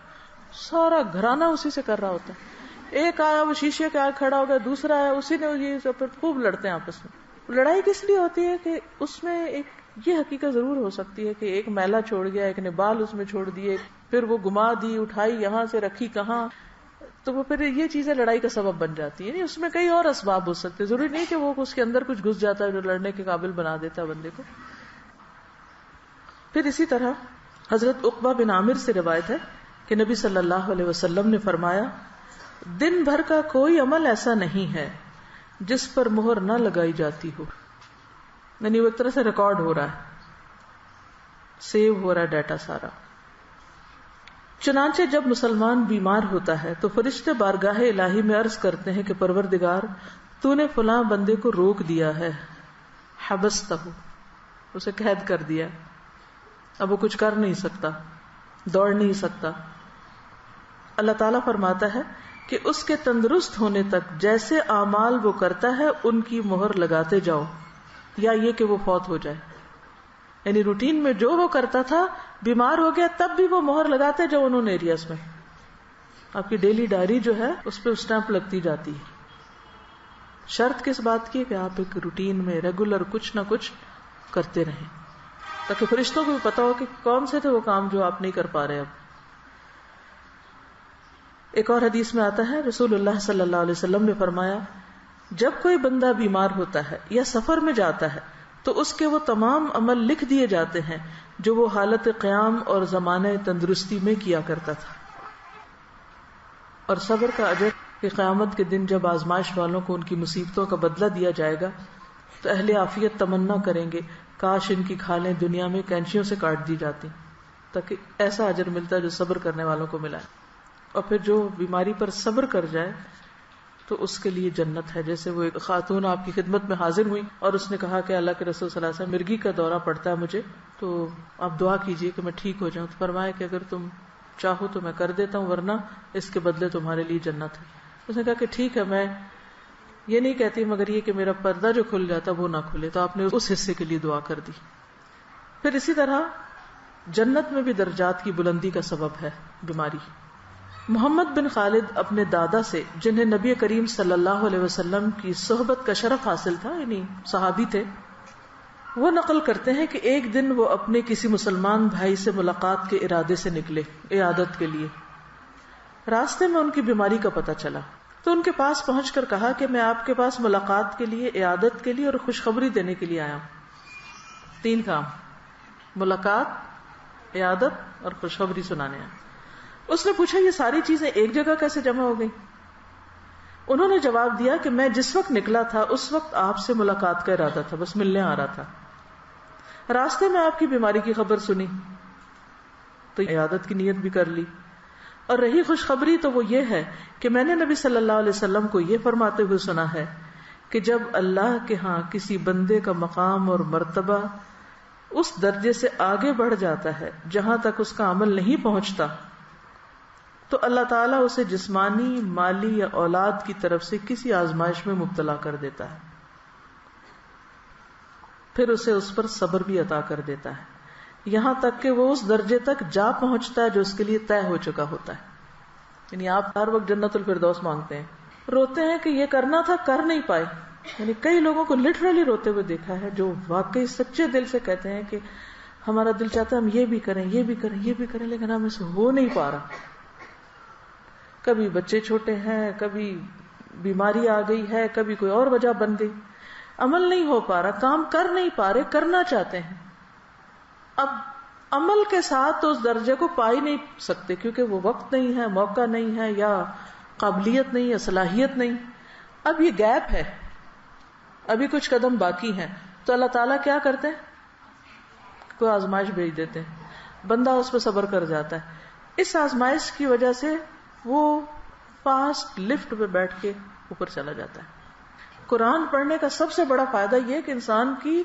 سارا گھرانہ اسی سے کر رہا ہوتا ہے. ایک آیا وہ شیشے کے آگے کھڑا ہو گیا، دوسرا آیا اسی نے، یہ پھر خوب لڑتے ہیں آپس میں. لڑائی کس لیے ہوتی ہے کہ اس میں ایک یہ حقیقت ضرور ہو سکتی ہے کہ ایک میلا چھوڑ گیا، ایک نے بال اس میں چھوڑ دیے، پھر وہ گما دی، اٹھائی یہاں سے رکھی کہاں، تو وہ پھر یہ چیزیں لڑائی کا سبب بن جاتی ہے. یعنی اس میں کئی اور اسباب ہو سکتے، ضروری نہیں کہ وہ اس کے اندر کچھ گھس جاتا ہے جو لڑنے کے قابل بنا دیتا ہے بندے کو. پھر اسی طرح حضرت عقبہ بن عامر سے روایت ہے کہ نبی صلی اللہ علیہ وسلم نے فرمایا، دن بھر کا کوئی عمل ایسا نہیں ہے جس پر مہر نہ لگائی جاتی ہو. یعنی وہ ایک طرح سے ریکارڈ ہو رہا ہے، سیو ہو رہا ہے ڈیٹا سارا. چنانچہ جب مسلمان بیمار ہوتا ہے تو فرشتے بارگاہ الہی میں عرض کرتے ہیں کہ پروردگار تو نے فلاں بندے کو روک دیا ہے، حبستہ، اسے قید کر دیا، اب وہ کچھ کر نہیں سکتا، دوڑ نہیں سکتا. اللہ تعالیٰ فرماتا ہے کہ اس کے تندرست ہونے تک جیسے اعمال وہ کرتا ہے ان کی مہر لگاتے جاؤ، یا یہ کہ وہ فوت ہو جائے. یعنی روٹین میں جو وہ کرتا تھا، بیمار ہو گیا تب بھی وہ مہر لگاتے جاؤ ان ایریاز میں. آپ کی ڈیلی ڈائری جو ہے اس پہ اسٹیمپ لگتی جاتی ہے. شرط کس بات کی کہ آپ ایک روٹین میں ریگولر کچھ نہ کچھ کرتے رہیں، تاکہ فرشتوں کو بھی پتا ہو کہ کون سے تھے وہ کام جو آپ نہیں کر پا رہے. اب ایک اور حدیث میں آتا ہے، رسول اللہ صلی اللہ علیہ وسلم نے فرمایا، جب کوئی بندہ بیمار ہوتا ہے یا سفر میں جاتا ہے تو اس کے وہ تمام عمل لکھ دیے جاتے ہیں جو وہ حالت قیام اور زمانہ تندرستی میں کیا کرتا تھا. اور صبر کا اجر کہ قیامت کے دن جب آزمائش والوں کو ان کی مصیبتوں کا بدلہ دیا جائے گا تو اہل عافیت تمنا کریں گے کاش ان کی کھالیں دنیا میں کینچیوں سے کاٹ دی جاتی، تاکہ ایسا اجر ملتا ہے جو صبر کرنے والوں کو ملا ہے. اور پھر جو بیماری پر صبر کر جائے تو اس کے لیے جنت ہے. جیسے وہ ایک خاتون آپ کی خدمت میں حاضر ہوئی اور اس نے کہا کہ اللہ کے رسول صلی اللہ علیہ وسلم مرگی کا دورہ پڑتا ہے مجھے، تو آپ دعا کیجئے کہ میں ٹھیک ہو جاؤں. تو فرمایا کہ اگر تم چاہو تو میں کر دیتا ہوں، ورنہ اس کے بدلے تمہارے لیے جنت ہے. اس نے کہا کہ ٹھیک ہے، میں یہ نہیں کہتی مگر یہ کہ میرا پردہ جو کھل جاتا وہ نہ کھلے. تو آپ نے اس حصے کے لیے دعا کر دی. پھر اسی طرح جنت میں بھی درجات کی بلندی کا سبب ہے بیماری. محمد بن خالد اپنے دادا سے، جنہیں نبی کریم صلی اللہ علیہ وسلم کی صحبت کا شرف حاصل تھا، یعنی صحابی تھے، وہ نقل کرتے ہیں کہ ایک دن وہ اپنے کسی مسلمان بھائی سے ملاقات کے ارادے سے نکلے عیادت کے لیے. راستے میں ان کی بیماری کا پتہ چلا تو ان کے پاس پہنچ کر کہا کہ میں آپ کے پاس ملاقات کے لیے، عیادت کے لیے اور خوشخبری دینے کے لیے آیا ہوں. 3 کام، ملاقات، عیادت اور خوشخبری سنانے آیا. اس نے پوچھا یہ ساری چیزیں ایک جگہ کیسے جمع ہو گئی؟ انہوں نے جواب دیا کہ میں جس وقت نکلا تھا اس وقت آپ سے ملاقات کا ارادہ تھا، بس ملنے آ رہا تھا. راستے میں آپ کی بیماری کی خبر سنی تو عیادت کی نیت بھی کر لی. اور رہی خوشخبری تو وہ یہ ہے کہ میں نے نبی صلی اللہ علیہ وسلم کو یہ فرماتے ہوئے سنا ہے کہ جب اللہ کے ہاں کسی بندے کا مقام اور مرتبہ اس درجے سے آگے بڑھ جاتا ہے جہاں تک اس کا عمل نہیں پہنچتا، تو اللہ تعالیٰ اسے جسمانی، مالی یا اولاد کی طرف سے کسی آزمائش میں مبتلا کر دیتا ہے، پھر اسے اس پر صبر بھی عطا کر دیتا ہے، یہاں تک کہ وہ اس درجے تک جا پہنچتا ہے جو اس کے لیے طے ہو چکا ہوتا ہے. یعنی آپ ہر وقت جنت الفردوس مانگتے ہیں، روتے ہیں کہ یہ کرنا تھا کر نہیں پائے. یعنی کئی لوگوں کو لٹرلی روتے ہوئے دیکھا ہے جو واقعی سچے دل سے کہتے ہیں کہ ہمارا دل چاہتا ہے ہم یہ بھی کریں، یہ بھی کریں، یہ بھی کریں، لیکن ہم سے ہو نہیں پا رہا. کبھی بچے چھوٹے ہیں، کبھی بیماری آ گئی ہے، کبھی کوئی اور وجہ بن گئی، عمل نہیں ہو پا رہا، کام کر نہیں پا رہے، کرنا چاہتے ہیں. اب عمل کے ساتھ تو اس درجے کو پا ہی نہیں سکتے کیونکہ وہ وقت نہیں ہے، موقع نہیں ہے، یا قابلیت نہیں یا صلاحیت نہیں. اب یہ گیپ ہے، ابھی کچھ قدم باقی ہیں، تو اللہ تعالیٰ کیا کرتے ہیں؟ کوئی آزمائش بھیج دیتے ہیں، بندہ اس پہ صبر کر جاتا ہے. اس آزمائش کی وجہ سے وہ فاسٹ لفٹ پہ بیٹھ کے اوپر چلا جاتا ہے. قرآن پڑھنے کا سب سے بڑا فائدہ یہ کہ انسان کی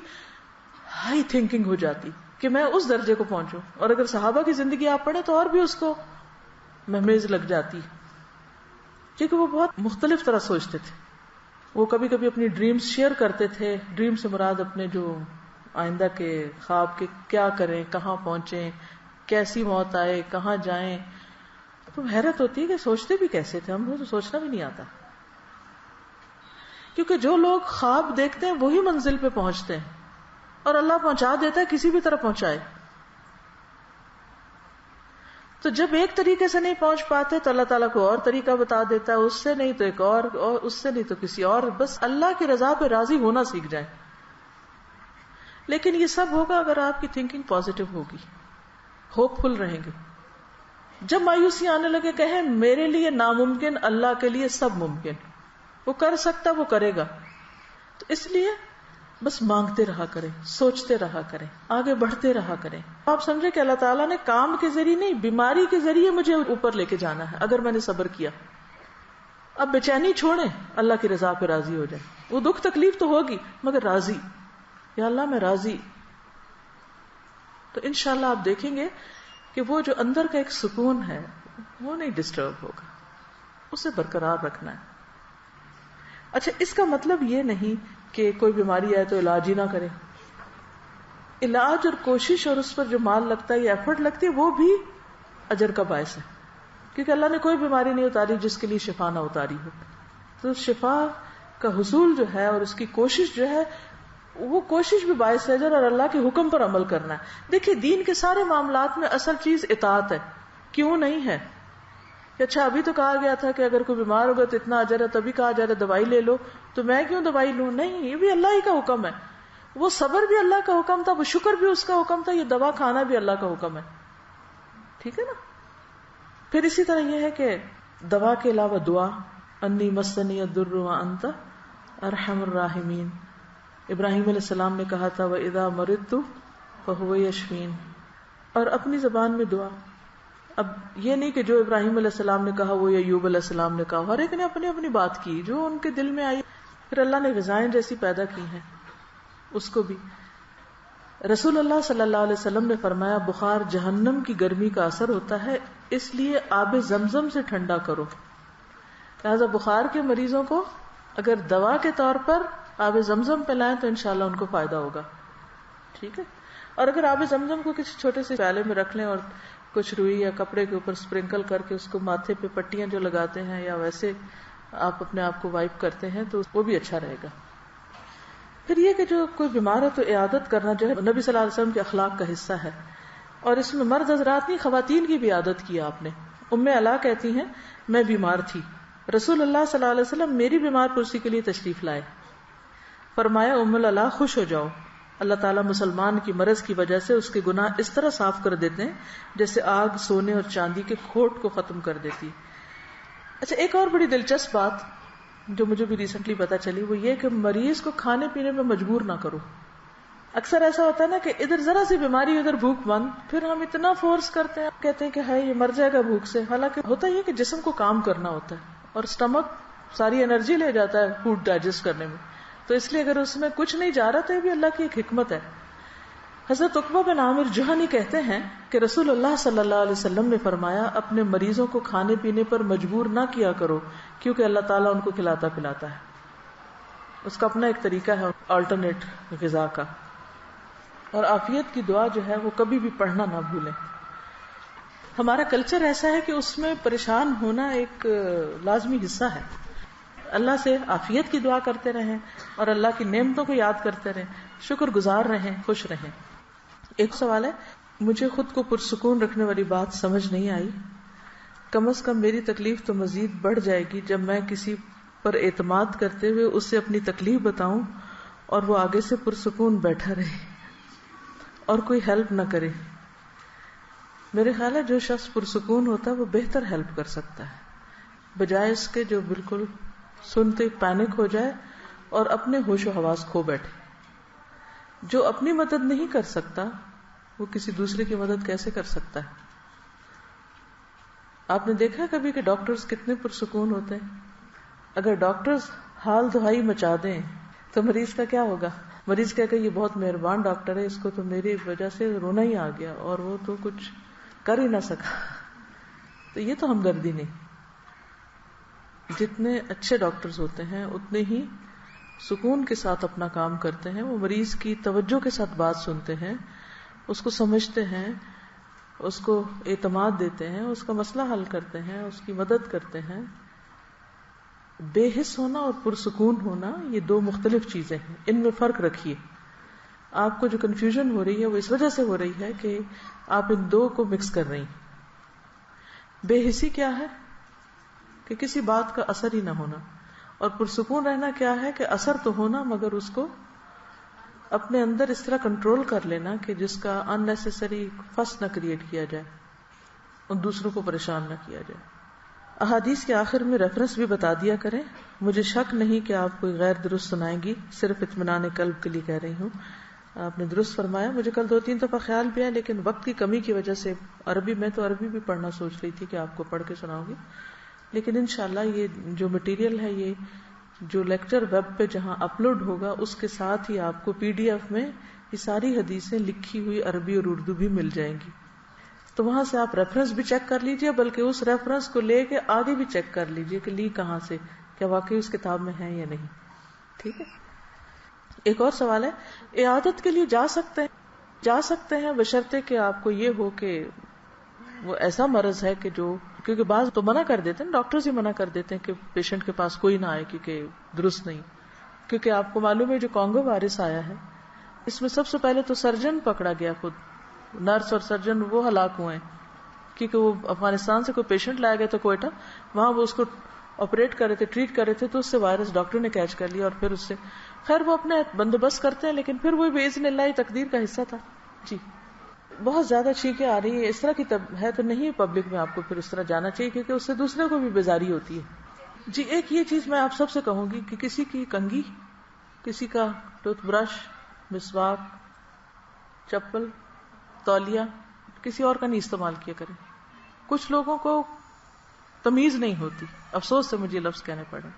ہائی تھنکنگ ہو جاتی کہ میں اس درجے کو پہنچوں. اور اگر صحابہ کی زندگی آپ پڑھیں تو اور بھی اس کو مہمیز لگ جاتی، کیونکہ وہ بہت مختلف طرح سوچتے تھے. وہ کبھی کبھی اپنی ڈریمز شیئر کرتے تھے. ڈریم سے مراد اپنے جو آئندہ کے خواب کے، کیا کریں، کہاں پہنچیں، کیسی موت آئے، کہاں جائیں. تو حیرت ہوتی ہے کہ سوچتے بھی کیسے تھے، ہم کو تو سوچنا بھی نہیں آتا. کیونکہ جو لوگ خواب دیکھتے ہیں وہی منزل پہ پہنچتے ہیں، اور اللہ پہنچا دیتا ہے، کسی بھی طرح پہنچائے. تو جب ایک طریقے سے نہیں پہنچ پاتے تو اللہ تعالیٰ کو اور طریقہ بتا دیتا ہے، اس سے نہیں تو ایک اور اس سے نہیں تو کسی اور. بس اللہ کی رضا پہ راضی ہونا سیکھ جائیں. لیکن یہ سب ہوگا اگر آپ کی تھنکنگ پازیٹو ہوگی، ہوپ فل رہیں گے. جب مایوسی آنے لگے کہیں میرے لیے ناممکن، اللہ کے لیے سب ممکن، وہ کر سکتا وہ کرے گا. تو اس لیے بس مانگتے رہا کریں، سوچتے رہا کریں، آگے بڑھتے رہا کریں. آپ سمجھے کہ اللہ تعالیٰ نے کام کے ذریعے نہیں، بیماری کے ذریعے مجھے اوپر لے کے جانا ہے اگر میں نے صبر کیا. اب بے چینی چھوڑیں، اللہ کی رضا پہ راضی ہو جائیں. وہ دکھ تکلیف تو ہوگی مگر راضی، یا اللہ میں راضی. تو انشاءاللہ آپ دیکھیں گے کہ وہ جو اندر کا ایک سکون ہے وہ نہیں ڈسٹرب ہوگا، اسے برقرار رکھنا ہے. اچھا، اس کا مطلب یہ نہیں کہ کوئی بیماری آئے تو علاج ہی نہ کرے. علاج اور کوشش اور اس پر جو مال لگتا ہے یا ایفرٹ لگتی ہے وہ بھی اجر کا باعث ہے، کیونکہ اللہ نے کوئی بیماری نہیں اتاری جس کے لیے شفا نہ اتاری ہو. تو شفا کا حصول جو ہے اور اس کی کوشش جو ہے وہ کوشش بھی باعث اجر، اور اللہ کے حکم پر عمل کرنا ہے. دیکھیے دین کے سارے معاملات میں اصل چیز اطاعت ہے. کیوں نہیں ہے کہ اچھا ابھی تو کہا گیا تھا کہ اگر کوئی بیمار ہوگا تو اتنا اجر ہے، تبھی کہا جا رہا ہے دوائی لے لو، تو میں کیوں دوائی لوں؟ نہیں، یہ بھی اللہ ہی کا حکم ہے. وہ صبر بھی اللہ کا حکم تھا، وہ شکر بھی اس کا حکم تھا، یہ دوا کھانا بھی اللہ کا حکم ہے. ٹھیک ہے نا. پھر اسی طرح یہ ہے کہ دوا کے علاوہ دعا، انی مسنی الضر وانت ارحم الراحمین. ابراہیم علیہ السلام نے کہا تھا وَإِذَا مَرِضْتُ فَهُوَ يَشْفِينِ. اور اپنی زبان میں دعا. اب یہ نہیں کہ جو ابراہیم علیہ السلام نے کہا وہ ایوب علیہ السلام نے کہا، ہر ایک نے اپنی اپنی بات کی جو ان کے دل میں آئی. پھر اللہ نے غذائیں جیسی پیدا کی ہیں اس کو بھی. رسول اللہ صلی اللہ علیہ وسلم نے فرمایا بخار جہنم کی گرمی کا اثر ہوتا ہے، اس لیے آب زمزم سے ٹھنڈا کرو. لہذا بخار کے مریضوں کو اگر دوا کے طور پر آب زمزم پلائیں تو انشاءاللہ ان کو فائدہ ہوگا. ٹھیک ہے. اور اگر آب زمزم کو کسی چھوٹے سے پیالے میں رکھ لیں اور کچھ روئی یا کپڑے کے اوپر سپرنکل کر کے اس کو ماتھے پہ پٹیاں جو لگاتے ہیں یا ویسے آپ اپنے آپ کو وائپ کرتے ہیں تو وہ بھی اچھا رہے گا. پھر یہ کہ جو کوئی بیمار ہے تو عیادت کرنا جو ہے نبی صلی اللہ علیہ وسلم کے اخلاق کا حصہ ہے، اور اس میں مرد حضرات نہیں خواتین کی بھی عادت کی آپ نے. ام علا کہتی ہیں میں بیمار تھی، رسول اللہ صلی اللہ علیہ وسلم میری بیمار پرسی کے لیے تشریف لائے. فرمایا ام علا خوش ہو جاؤ، اللہ تعالیٰ مسلمان کی مرض کی وجہ سے اس کے گناہ اس طرح صاف کر دیتے ہیں جیسے آگ سونے اور چاندی کے کھوٹ کو ختم کر دیتی. اچھا، ایک اور بڑی دلچسپ بات جو مجھے بھی ریسنٹلی پتا چلی وہ یہ کہ مریض کو کھانے پینے میں مجبور نہ کرو. اکثر ایسا ہوتا ہے نا کہ ادھر ذرا سی بیماری ادھر بھوک بند، پھر ہم اتنا فورس کرتے ہیں، کہتے ہیں کہ ہے یہ مر جائے گا بھوک سے. حالانکہ ہوتا یہ کہ جسم کو کام کرنا ہوتا ہے اور اسٹمک ساری انرجی لے جاتا ہے فوڈ ڈائجسٹ کرنے میں، تو اس لیے اگر اس میں کچھ نہیں جا رہا تو یہ بھی اللہ کی ایک حکمت ہے. حضرت عقبہ بن عامر جہنی کہتے ہیں کہ رسول اللہ صلی اللہ علیہ وسلم نے فرمایا اپنے مریضوں کو کھانے پینے پر مجبور نہ کیا کرو، کیونکہ اللہ تعالیٰ ان کو کھلاتا پلاتا ہے. اس کا اپنا ایک طریقہ ہے آلٹرنیٹ غذا کا. اور عافیت کی دعا جو ہے وہ کبھی بھی پڑھنا نہ بھولیں. ہمارا کلچر ایسا ہے کہ اس میں پریشان ہونا ایک لازمی حصہ ہے. اللہ سے عافیت کی دعا کرتے رہیں اور اللہ کی نعمتوں کو یاد کرتے رہیں، شکر گزار رہیں، خوش رہیں. ایک سوال ہے، مجھے خود کو پرسکون رکھنے والی بات سمجھ نہیں آئی. کم از کم میری تکلیف تو مزید بڑھ جائے گی جب میں کسی پر اعتماد کرتے ہوئے اس سے اپنی تکلیف بتاؤں اور وہ آگے سے پرسکون بیٹھا رہے اور کوئی ہیلپ نہ کرے. میرے خیال ہے جو شخص پرسکون ہوتا ہے وہ بہتر ہیلپ کر سکتا ہے، بجائے اس کے جو بالکل سنتے پینک ہو جائے اور اپنے ہوش و حواس کھو بیٹھے. جو اپنی مدد نہیں کر سکتا وہ کسی دوسرے کی مدد کیسے کر سکتا ہے؟ آپ نے دیکھا کبھی کہ ڈاکٹرز کتنے پرسکون ہوتے ہیں؟ اگر ڈاکٹرز حال دہائی مچا دیں تو مریض کا کیا ہوگا؟ مریض کہے کہ یہ بہت مہربان ڈاکٹر ہے، اس کو تو میری وجہ سے رونا ہی آ گیا اور وہ تو کچھ کر ہی نہ سکا. تو یہ تو ہمدردی نہیں. جتنے اچھے ڈاکٹرز ہوتے ہیں اتنے ہی سکون کے ساتھ اپنا کام کرتے ہیں. وہ مریض کی توجہ کے ساتھ بات سنتے ہیں، اس کو سمجھتے ہیں، اس کو اعتماد دیتے ہیں، اس کا مسئلہ حل کرتے ہیں، اس کی مدد کرتے ہیں. بے حس ہونا اور پرسکون ہونا یہ دو مختلف چیزیں ہیں، ان میں فرق رکھیے. آپ کو جو کنفیوژن ہو رہی ہے وہ اس وجہ سے ہو رہی ہے کہ آپ ان دو کو مکس کر رہی ہیں. بے حسی کیا ہے کہ کسی بات کا اثر ہی نہ ہونا، اور پرسکون رہنا کیا ہے کہ اثر تو ہونا مگر اس کو اپنے اندر اس طرح کنٹرول کر لینا کہ جس کا ان نیسیسری فس نہ کریٹ کیا جائے اور دوسروں کو پریشان نہ کیا جائے. احادیث کے آخر میں ریفرنس بھی بتا دیا کریں. مجھے شک نہیں کہ آپ کوئی غیر درست سنائیں گی، صرف اطمینان قلب کے لیے کہہ رہی ہوں. آپ نے درست فرمایا. مجھے کل 2-3 دفعہ خیال بھی ہے لیکن وقت کی کمی کی وجہ سے میں تو عربی بھی پڑھنا سوچ رہی تھی کہ آپ کو پڑھ کے سناؤں گی، لیکن انشاءاللہ یہ جو مٹیریل ہے، یہ جو لیکچر ویب پہ جہاں اپلوڈ ہوگا اس کے ساتھ ہی آپ کو PDF میں یہ ساری حدیثیں لکھی ہوئی عربی اور اردو بھی مل جائیں گی. تو وہاں سے آپ ریفرنس بھی چیک کر لیجئے، بلکہ اس ریفرنس کو لے کے آگے بھی چیک کر لیجئے کہ لی کہاں سے، کیا واقعی اس کتاب میں ہے یا نہیں. ٹھیک ہے. ایک اور سوال ہے، عیادت کے لیے جا سکتے ہیں بشرطے کہ آپ کو یہ ہو کہ وہ ایسا مرض ہے کہ جو، کیونکہ بعض تو منع کر دیتے ہیں، ڈاکٹرز ہی منع کر دیتے ہیں کہ پیشنٹ کے پاس کوئی نہ آئے کیونکہ درست نہیں. کیونکہ آپ کو معلوم ہے جو کانگو وائرس آیا ہے اس میں سب سے پہلے تو سرجن پکڑا گیا، خود نرس اور سرجن وہ ہلاک ہوئے ہیں کیونکہ وہ افغانستان سے کوئی پیشنٹ لایا گیا تھا کوئٹہ، وہاں وہ اس کو آپریٹ کر رہے تھے، ٹریٹ کر رہے تھے، تو اس سے وائرس ڈاکٹر نے کیچ کر لیا اور پھر اس سے خیر وہ اپنے بندوبست کرتے ہیں، لیکن پھر وہ باذن اللہ تقدیر کا حصہ تھا. جی بہت زیادہ چھینکیں آ رہی ہیں، اس طرح کی ہے تو نہیں پبلک میں آپ کو پھر اس طرح جانا چاہیے کیونکہ اس سے دوسرے کو بھی بیزاری ہوتی ہے. جی ایک یہ چیز میں آپ سب سے کہوں گی کہ کسی کی کنگھی، کسی کا ٹوتھ برش، مسواک، چپل، تولیہ کسی اور کا نہیں استعمال کیا کریں. کچھ لوگوں کو تمیز نہیں ہوتی، افسوس سے مجھے لفظ کہنے پڑے،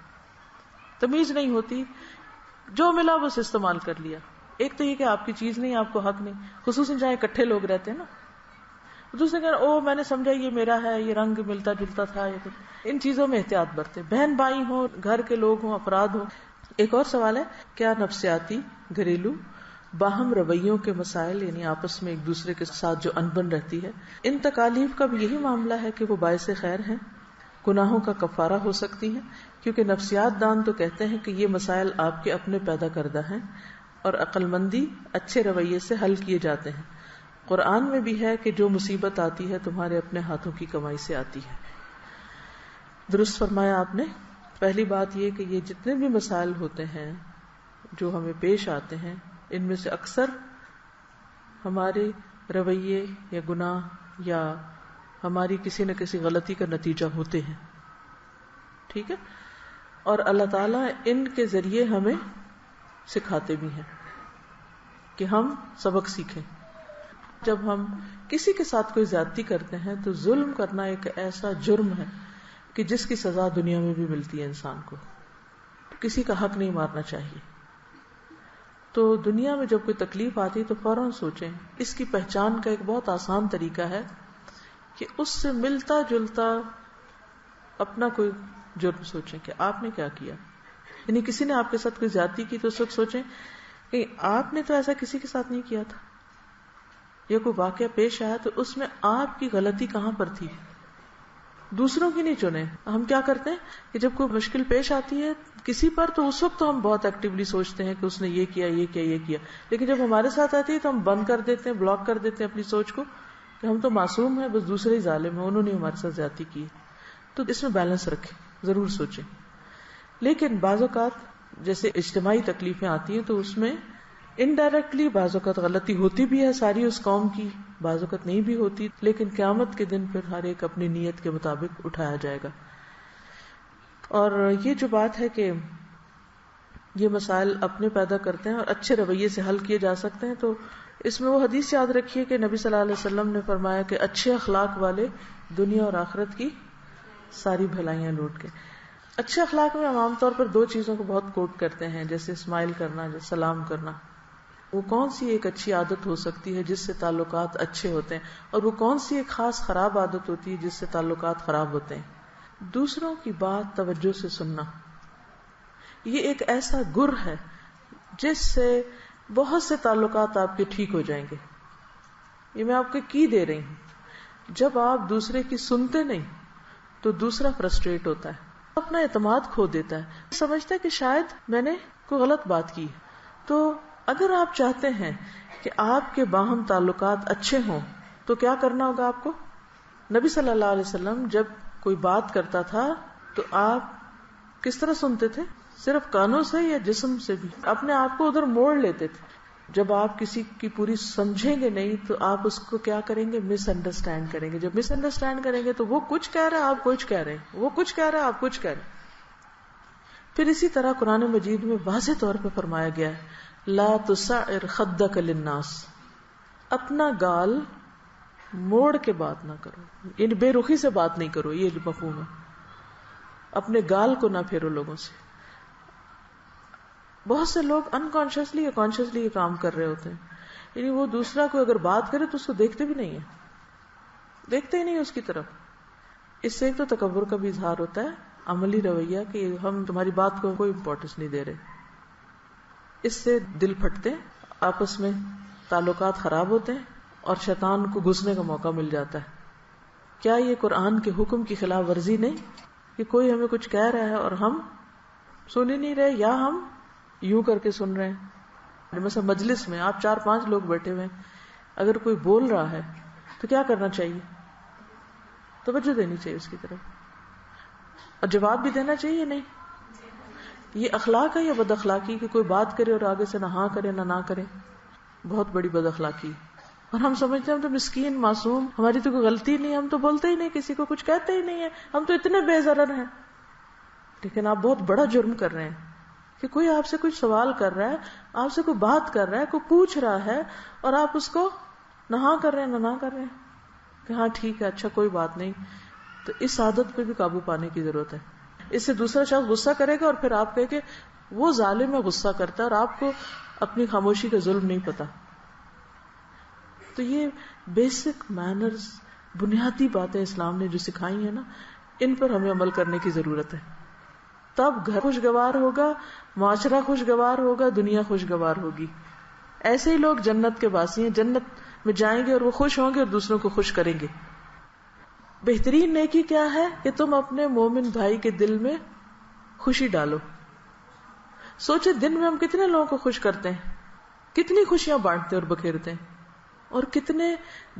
تمیز نہیں ہوتی، جو ملا بس استعمال کر لیا. ایک تو یہ کہ آپ کی چیز نہیں، آپ کو حق نہیں، خصوصاً جہاں اکٹھے لوگ رہتے ہیں نا. دوسرے کہنا او میں نے سمجھا یہ میرا ہے، یہ رنگ ملتا جلتا تھا. ان چیزوں میں احتیاط برتے، بہن بھائی ہوں، گھر کے لوگ ہوں، افراد ہوں. ایک اور سوال ہے، کیا نفسیاتی، گھریلو، باہم رویوں کے مسائل یعنی آپس میں ایک دوسرے کے ساتھ جو انبن رہتی ہے، ان تکالیف کا بھی یہی معاملہ ہے کہ وہ باعث خیر ہیں، گناہوں کا کفارہ ہو سکتی ہیں؟ کیونکہ نفسیات دان تو کہتے ہیں کہ یہ مسائل آپ کے اپنے پیدا کردہ ہیں اور عقل مندی اچھے رویے سے حل کیے جاتے ہیں. قرآن میں بھی ہے کہ جو مصیبت آتی ہے تمہارے اپنے ہاتھوں کی کمائی سے آتی ہے. درست فرمایا آپ نے. پہلی بات یہ کہ یہ جتنے بھی مسائل ہوتے ہیں جو ہمیں پیش آتے ہیں، ان میں سے اکثر ہمارے رویے یا گناہ یا ہماری کسی نہ کسی غلطی کا نتیجہ ہوتے ہیں. ٹھیک ہے. اور اللہ تعالیٰ ان کے ذریعے ہمیں سکھاتے بھی ہیں کہ ہم سبق سیکھیں. جب ہم کسی کے ساتھ کوئی زیادتی کرتے ہیں تو ظلم کرنا ایک ایسا جرم ہے کہ جس کی سزا دنیا میں بھی ملتی ہے انسان کو. کسی کا حق نہیں مارنا چاہیے. تو دنیا میں جب کوئی تکلیف آتی تو فوراً سوچیں. اس کی پہچان کا ایک بہت آسان طریقہ ہے کہ اس سے ملتا جلتا اپنا کوئی جرم سوچیں کہ آپ نے کیا کیا. یعنی کسی نے آپ کے ساتھ کوئی زیادتی کی تو اس وقت سوچیں کہ آپ نے تو ایسا کسی کے ساتھ نہیں کیا تھا. یا کوئی واقعہ پیش آیا تو اس میں آپ کی غلطی کہاں پر تھی. دوسروں کی نہیں چنیں. ہم کیا کرتے ہیں کہ جب کوئی مشکل پیش آتی ہے کسی پر تو اس وقت تو ہم بہت ایکٹیولی سوچتے ہیں کہ اس نے یہ کیا یہ کیا یہ کیا، لیکن جب ہمارے ساتھ آتی ہے تو ہم بند کر دیتے ہیں، بلاک کر دیتے ہیں اپنی سوچ کو کہ ہم تو معصوم ہیں، بس دوسرے ہی ظالم ہیں، انہوں نے ہمارے ساتھ زیادتی کی. تو اس میں بیلنس رکھیں، ضرور سوچیں. لیکن بعض اوقات جیسے اجتماعی تکلیفیں آتی ہیں تو اس میں انڈائریکٹلی بعض اوقات غلطی ہوتی بھی ہے ساری اس قوم کی، بعض اوقات نہیں بھی ہوتی، لیکن قیامت کے دن پھر ہر ایک اپنی نیت کے مطابق اٹھایا جائے گا. اور یہ جو بات ہے کہ یہ مسائل اپنے پیدا کرتے ہیں اور اچھے رویے سے حل کیے جا سکتے ہیں، تو اس میں وہ حدیث یاد رکھیے کہ نبی صلی اللہ علیہ وسلم نے فرمایا کہ اچھے اخلاق والے دنیا اور آخرت کی ساری بھلائیاں لوٹ کے. اچھے اخلاق میں ہم عام طور پر 2 چیزوں کو بہت کوٹ کرتے ہیں، جیسے اسمائل کرنا، جیسے سلام کرنا. وہ کون سی ایک اچھی عادت ہو سکتی ہے جس سے تعلقات اچھے ہوتے ہیں، اور وہ کون سی ایک خاص خراب عادت ہوتی ہے جس سے تعلقات خراب ہوتے ہیں. دوسروں کی بات توجہ سے سننا، یہ ایک ایسا گر ہے جس سے بہت سے تعلقات آپ کے ٹھیک ہو جائیں گے. یہ میں آپ کو کی دے رہی ہوں. جب آپ دوسرے کی سنتے نہیں تو دوسرا فرسٹریٹ ہوتا ہے. اپنا اعتماد کھو دیتا ہے, سمجھتا ہے کہ شاید میں نے کوئی غلط بات کی. تو اگر آپ چاہتے ہیں کہ آپ کے باہم تعلقات اچھے ہوں تو کیا کرنا ہوگا آپ کو؟ نبی صلی اللہ علیہ وسلم جب کوئی بات کرتا تھا تو آپ کس طرح سنتے تھے؟ صرف کانوں سے یا جسم سے بھی؟ اپنے آپ کو ادھر موڑ لیتے تھے. جب آپ کسی کی پوری سمجھیں گے نہیں تو آپ اس کو کیا کریں گے؟ مس انڈرسٹینڈ کریں گے. جب مس انڈرسٹینڈ کریں گے تو وہ کچھ کہہ رہا ہے, آپ کچھ کہہ رہے ہیں, وہ کچھ کہہ رہا ہے, آپ کچھ کہہ رہے ہیں. پھر اسی طرح قرآن مجید میں واضح طور پہ فرمایا گیا ہے لا تسعر خدک للناس, اپنا گال موڑ کے بات نہ کرو, یعنی بے رخی سے بات نہیں کرو. یہ مفہوم ہے, اپنے گال کو نہ پھیرو لوگوں سے. بہت سے لوگ انکانشیسلی یا کانشیسلی یہ کام کر رہے ہوتے ہیں, یعنی وہ دوسرا کوئی اگر بات کرے تو اس کو دیکھتے بھی نہیں ہیں, دیکھتے ہی نہیں اس کی طرف. اس سے ایک تو تکبر کا بھی اظہار ہوتا ہے, عملی رویہ کہ ہم تمہاری بات کو کوئی امپورٹنس نہیں دے رہے. اس سے دل پھٹتے ہیں, آپس میں تعلقات خراب ہوتے ہیں اور شیطان کو گھسنے کا موقع مل جاتا ہے. کیا یہ قرآن کے حکم کی خلاف ورزی نہیں کہ کوئی ہمیں کچھ کہہ رہا ہے اور ہم سن ہی نہیں رہے, یا ہم یوں کر کے سن رہے ہیں؟ مثلا مجلس میں آپ 4-5 لوگ بیٹھے ہوئے ہیں, اگر کوئی بول رہا ہے تو کیا کرنا چاہیے؟ توجہ دینی چاہیے اس کی طرف, اور جواب بھی دینا چاہیے. نہیں, یہ اخلاق ہے یا بد اخلاقی کہ کوئی بات کرے اور آگے سے نہ ہاں کرے نہ کرے؟ بہت بڑی بد اخلاقی. اور ہم سمجھتے ہیں ہم تو مسکین معصوم, ہماری تو کوئی غلطی نہیں, ہم تو بولتے ہی نہیں, کسی کو کچھ کہتے ہی نہیں ہے, ہم تو اتنے بے ضرر ہیں. لیکن آپ بہت بڑا جرم کر رہے ہیں کہ کوئی آپ سے کچھ سوال کر رہا ہے, آپ سے کوئی بات کر رہا ہے, کوئی پوچھ رہا ہے, اور آپ اس کو نہ ہاں کر رہے ہیں نہ کر رہے ہیں کہ ہاں ٹھیک ہے, اچھا کوئی بات نہیں. تو اس عادت پہ بھی قابو پانے کی ضرورت ہے. اس سے دوسرا شخص غصہ کرے گا اور پھر آپ کہے کہ وہ ظالم ہے, غصہ کرتا ہے, اور آپ کو اپنی خاموشی کا ظلم نہیں پتا. تو یہ بیسک مینرز, بنیادی باتیں اسلام نے جو سکھائی ہیں نا, ان پر ہمیں عمل کرنے کی ضرورت ہے. تب گھر خوشگوار ہوگا, معاشرہ خوشگوار ہوگا, دنیا خوشگوار ہوگی. ایسے ہی لوگ جنت کے باسی ہیں, جنت میں جائیں گے اور وہ خوش ہوں گے اور دوسروں کو خوش کریں گے. بہترین نیکی کیا ہے کہ تم اپنے مومن بھائی کے دل میں خوشی ڈالو. سوچے دن میں ہم کتنے لوگوں کو خوش کرتے ہیں, کتنی خوشیاں بانٹتے اور بکھیرتے ہیں, اور کتنے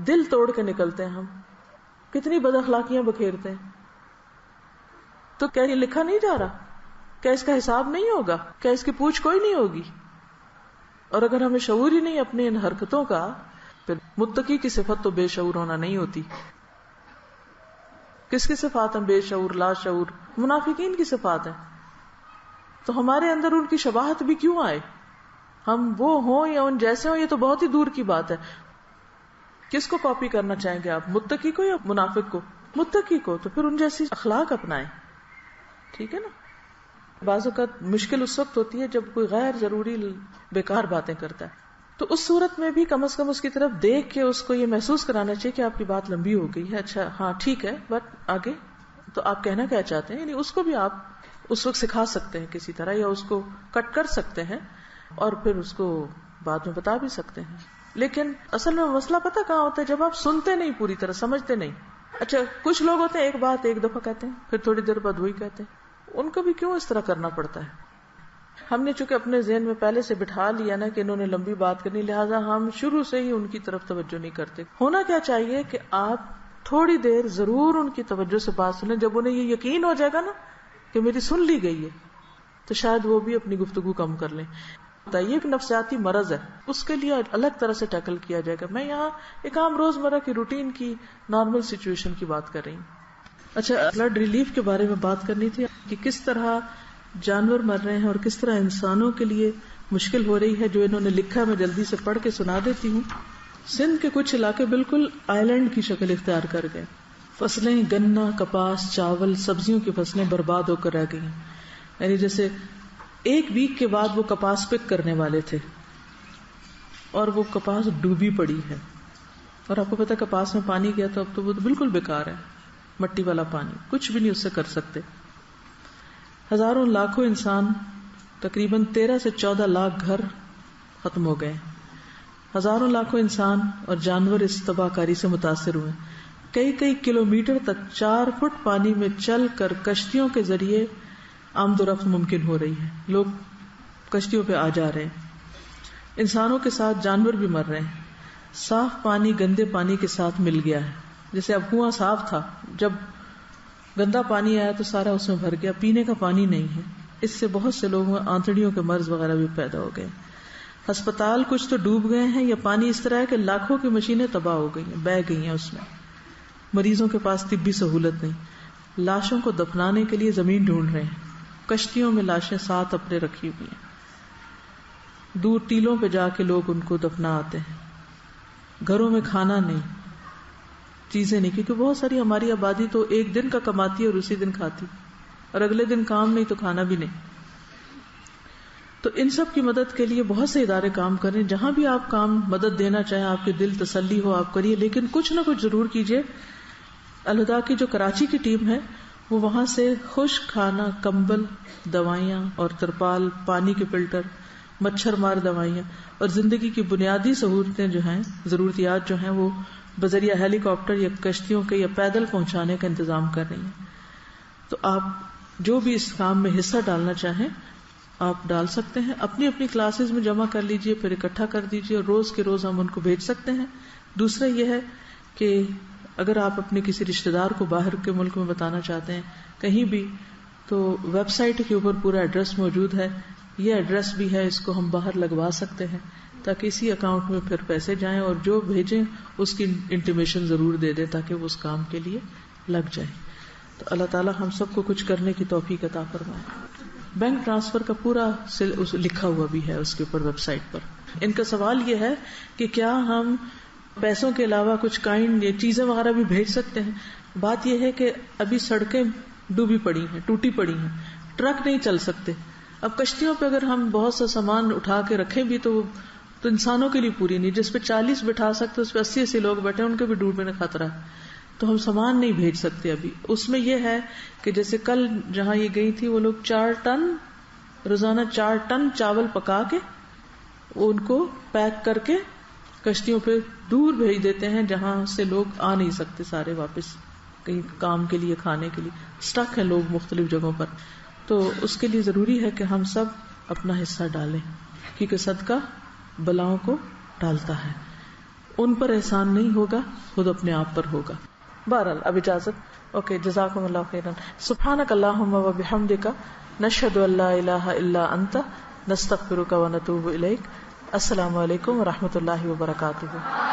دل توڑ کے نکلتے ہیں ہم, کتنی بد اخلاقیاں بکھیرتے ہیں. تو کیا یہ لکھا نہیں جا رہا؟ کیا اس کا حساب نہیں ہوگا؟ کیا اس کی پوچھ کوئی نہیں ہوگی؟ اور اگر ہمیں شعور ہی نہیں اپنی ان حرکتوں کا, پھر متقی کی صفت تو بے شعور ہونا نہیں ہوتی. کس کی صفات ہیں بے شعور, لا شعور؟ منافقین کی صفات ہیں. تو ہمارے اندر ان کی شباہت بھی کیوں آئے؟ ہم وہ ہوں یا ان جیسے ہوں, یہ تو بہت ہی دور کی بات ہے. کس کو کاپی کرنا چاہیں گے آپ, متقی کو یا منافق کو؟ متقی کو. تو پھر ان جیسی اخلاق اپنائیں, ٹھیک ہے نا. بعض اوقات مشکل اس وقت ہوتی ہے جب کوئی غیر ضروری بیکار باتیں کرتا ہے, تو اس صورت میں بھی کم از کم اس کی طرف دیکھ کے اس کو یہ محسوس کرانا چاہیے کہ آپ کی بات لمبی ہو گئی ہے, اچھا ہاں ٹھیک ہے, بٹ آگے تو آپ کہنا کیا چاہتے ہیں, یعنی اس کو بھی آپ اس وقت سکھا سکتے ہیں کسی طرح, یا اس کو کٹ کر سکتے ہیں اور پھر اس کو بعد میں بتا بھی سکتے ہیں. لیکن اصل میں مسئلہ پتہ کہاں ہوتا ہے؟ جب آپ سنتے نہیں, پوری طرح سمجھتے نہیں. اچھا کچھ لوگ ہوتے ہیں ایک بات ایک دفعہ کہتے ہیں, پھر تھوڑی دیر بعد وہی کہتے ہیں. ان کو بھی کیوں اس طرح کرنا پڑتا ہے؟ ہم نے چونکہ اپنے ذہن میں پہلے سے بٹھا لیا نا کہ انہوں نے لمبی بات کرنی, لہٰذا ہم شروع سے ہی ان کی طرف توجہ نہیں کرتے. ہونا کیا چاہیے کہ آپ تھوڑی دیر ضرور ان کی توجہ سے بات سنیں. جب انہیں یہ یقین ہو جائے گا نا کہ میری سن لی گئی ہے, تو شاید وہ بھی اپنی گفتگو کم کر لیں. یہ ایک نفسیاتی مرض ہے, اس کے لیے الگ طرح سے ٹیکل کیا جائے گا. میں یہاں ایک عام روزمرہ کی روٹین کی نارمل سچویشن کی بات کر رہی ہوں. اچھا, فلڈ ریلیف کے بارے میں بات کرنی تھی کہ کس طرح جانور مر رہے ہیں اور کس طرح انسانوں کے لیے مشکل ہو رہی ہے. جو انہوں نے لکھا میں جلدی سے پڑھ کے سنا دیتی ہوں. سندھ کے کچھ علاقے بالکل آئی لینڈ کی شکل اختیار کر گئے. فصلیں, گنا, کپاس, چاول, سبزیوں کی فصلیں برباد ہو کر رہ گئی ہیں. یعنی جیسے ایک ویک کے بعد وہ کپاس پک کرنے والے تھے اور وہ کپاس ڈوبی پڑی ہے. اور آپ کو پتا کپاس میں پانی گیا تو اب تو وہ بالکل بیکار ہے, مٹی والا پانی, کچھ بھی نہیں اس سے کر سکتے. ہزاروں لاکھوں انسان, تقریباً 13 سے 14 لاکھ گھر ختم ہو گئے. ہزاروں لاکھوں انسان اور جانور اس تباہ کاری سے متاثر ہوئے. کئی کئی کلومیٹر تک 4 فٹ پانی میں چل کر کشتیوں کے ذریعے آمد و رفت ممکن ہو رہی ہے. لوگ کشتیوں پہ آ جا رہے ہیں. انسانوں کے ساتھ جانور بھی مر رہے ہیں. صاف پانی گندے پانی کے ساتھ مل گیا ہے. جیسے اب کنواں صاف تھا, جب گندا پانی آیا تو سارا اس میں بھر گیا, پینے کا پانی نہیں ہے. اس سے بہت سے لوگوں میں آنتڑیوں کے مرض وغیرہ بھی پیدا ہو گئے. ہسپتال کچھ تو ڈوب گئے ہیں, یا پانی اس طرح ہے کہ لاکھوں کی مشینیں تباہ ہو گئی ہیں, بہہ گئی ہیں اس میں. مریضوں کے پاس طبی سہولت نہیں. لاشوں کو دفنانے کے لیے زمین ڈھونڈ رہے ہیں. کشتیوں میں لاشیں ساتھ اپنے رکھی ہوئی ہیں. دور ٹیلوں پہ جا کے لوگ ان کو دفنا آتے ہیں. گھروں میں کھانا نہیں, چیزیں نہیں, کیونکہ بہت ساری ہماری آبادی تو ایک دن کا کماتی ہے اور اسی دن کھاتی, اور اگلے دن کام نہیں تو کھانا بھی نہیں. تو ان سب کی مدد کے لیے بہت سے ادارے کام کر رہے ہیں. جہاں بھی آپ کام مدد دینا چاہیں, آپ کے دل تسلی ہو, آپ کریے, لیکن کچھ نہ کچھ ضرور کیجیے. الہدا کی جو کراچی کی ٹیم ہے وہ وہاں سے خشک کھانا, کمبل, دوائیاں اور ترپال, پانی کے فلٹر, مچھر مار دوائیاں اور زندگی کی بنیادی سہولتیں جو ہیں, ضروریات جو ہیں, وہ بذریعہ ہیلی کاپٹر یا کشتیوں کے یا پیدل پہنچانے کا انتظام کر رہی ہیں. تو آپ جو بھی اس کام میں حصہ ڈالنا چاہیں آپ ڈال سکتے ہیں. اپنی اپنی کلاسز میں جمع کر لیجئے, پھر اکٹھا کر دیجئے, اور روز کے روز ہم ان کو بھیج سکتے ہیں. دوسرا یہ ہے کہ اگر آپ اپنے کسی رشتہ دار کو باہر کے ملک میں بتانا چاہتے ہیں کہیں بھی, تو ویب سائٹ کے اوپر پورا ایڈریس موجود ہے. یہ ایڈریس بھی ہے, اس کو ہم باہر لگوا سکتے ہیں تاکہ اسی اکاؤنٹ میں پھر پیسے جائیں, اور جو بھیجیں اس کی انٹیمیشن ضرور دے دیں تاکہ وہ اس کام کے لیے لگ جائے. تو اللہ تعالیٰ ہم سب کو کچھ کرنے کی توفیق عطا فرمائے. بینک ٹرانسفر کا پورا لکھا ہوا بھی ہے اس کے اوپر ویب سائٹ پر. ان کا سوال یہ ہے کہ کیا ہم پیسوں کے علاوہ کچھ کائنڈ یا چیزیں وغیرہ بھی بھیج سکتے ہیں. بات یہ ہے کہ ابھی سڑکیں ڈوبی پڑی ہیں, ٹوٹی پڑی ہیں, ٹرک نہیں چل سکتے. اب کشتیوں پہ اگر ہم بہت سا سامان اٹھا کے رکھیں بھی تو انسانوں کے لیے پوری نہیں. جس پہ 40 بٹھا سکتے اس پہ 80 لوگ بیٹھے, ان کے بھی ڈوبنے کا خطرہ ہے. تو ہم سامان نہیں بھیج سکتے ابھی. اس میں یہ ہے کہ جیسے کل جہاں یہ گئی تھی, وہ لوگ 4 ٹن روزانہ 4 ٹن چاول پکا کے ان کو پیک کر کے کشتیوں پہ دور بھیج دیتے ہیں, جہاں سے لوگ آ نہیں سکتے سارے واپس کہیں کام کے لیے, کھانے کے لیے. اسٹک ہیں لوگ مختلف جگہوں پر. تو اس کے لیے ضروری ہے کہ ہم سب اپنا حصہ ڈالیں, کیونکہ صدقہ بلاؤں کو ٹالتا ہے. ان پر احسان نہیں ہوگا, خود اپنے آپ پر ہوگا. بہرحال اب اجازت. اوکے, جزاکم اللہ خیرا. سبحانک اللہم و بحمدک, نشہد ان لا الہ الا انت, نستغفرک و نتوب الیک. السلام علیکم و رحمۃ اللہ وبرکاتہ.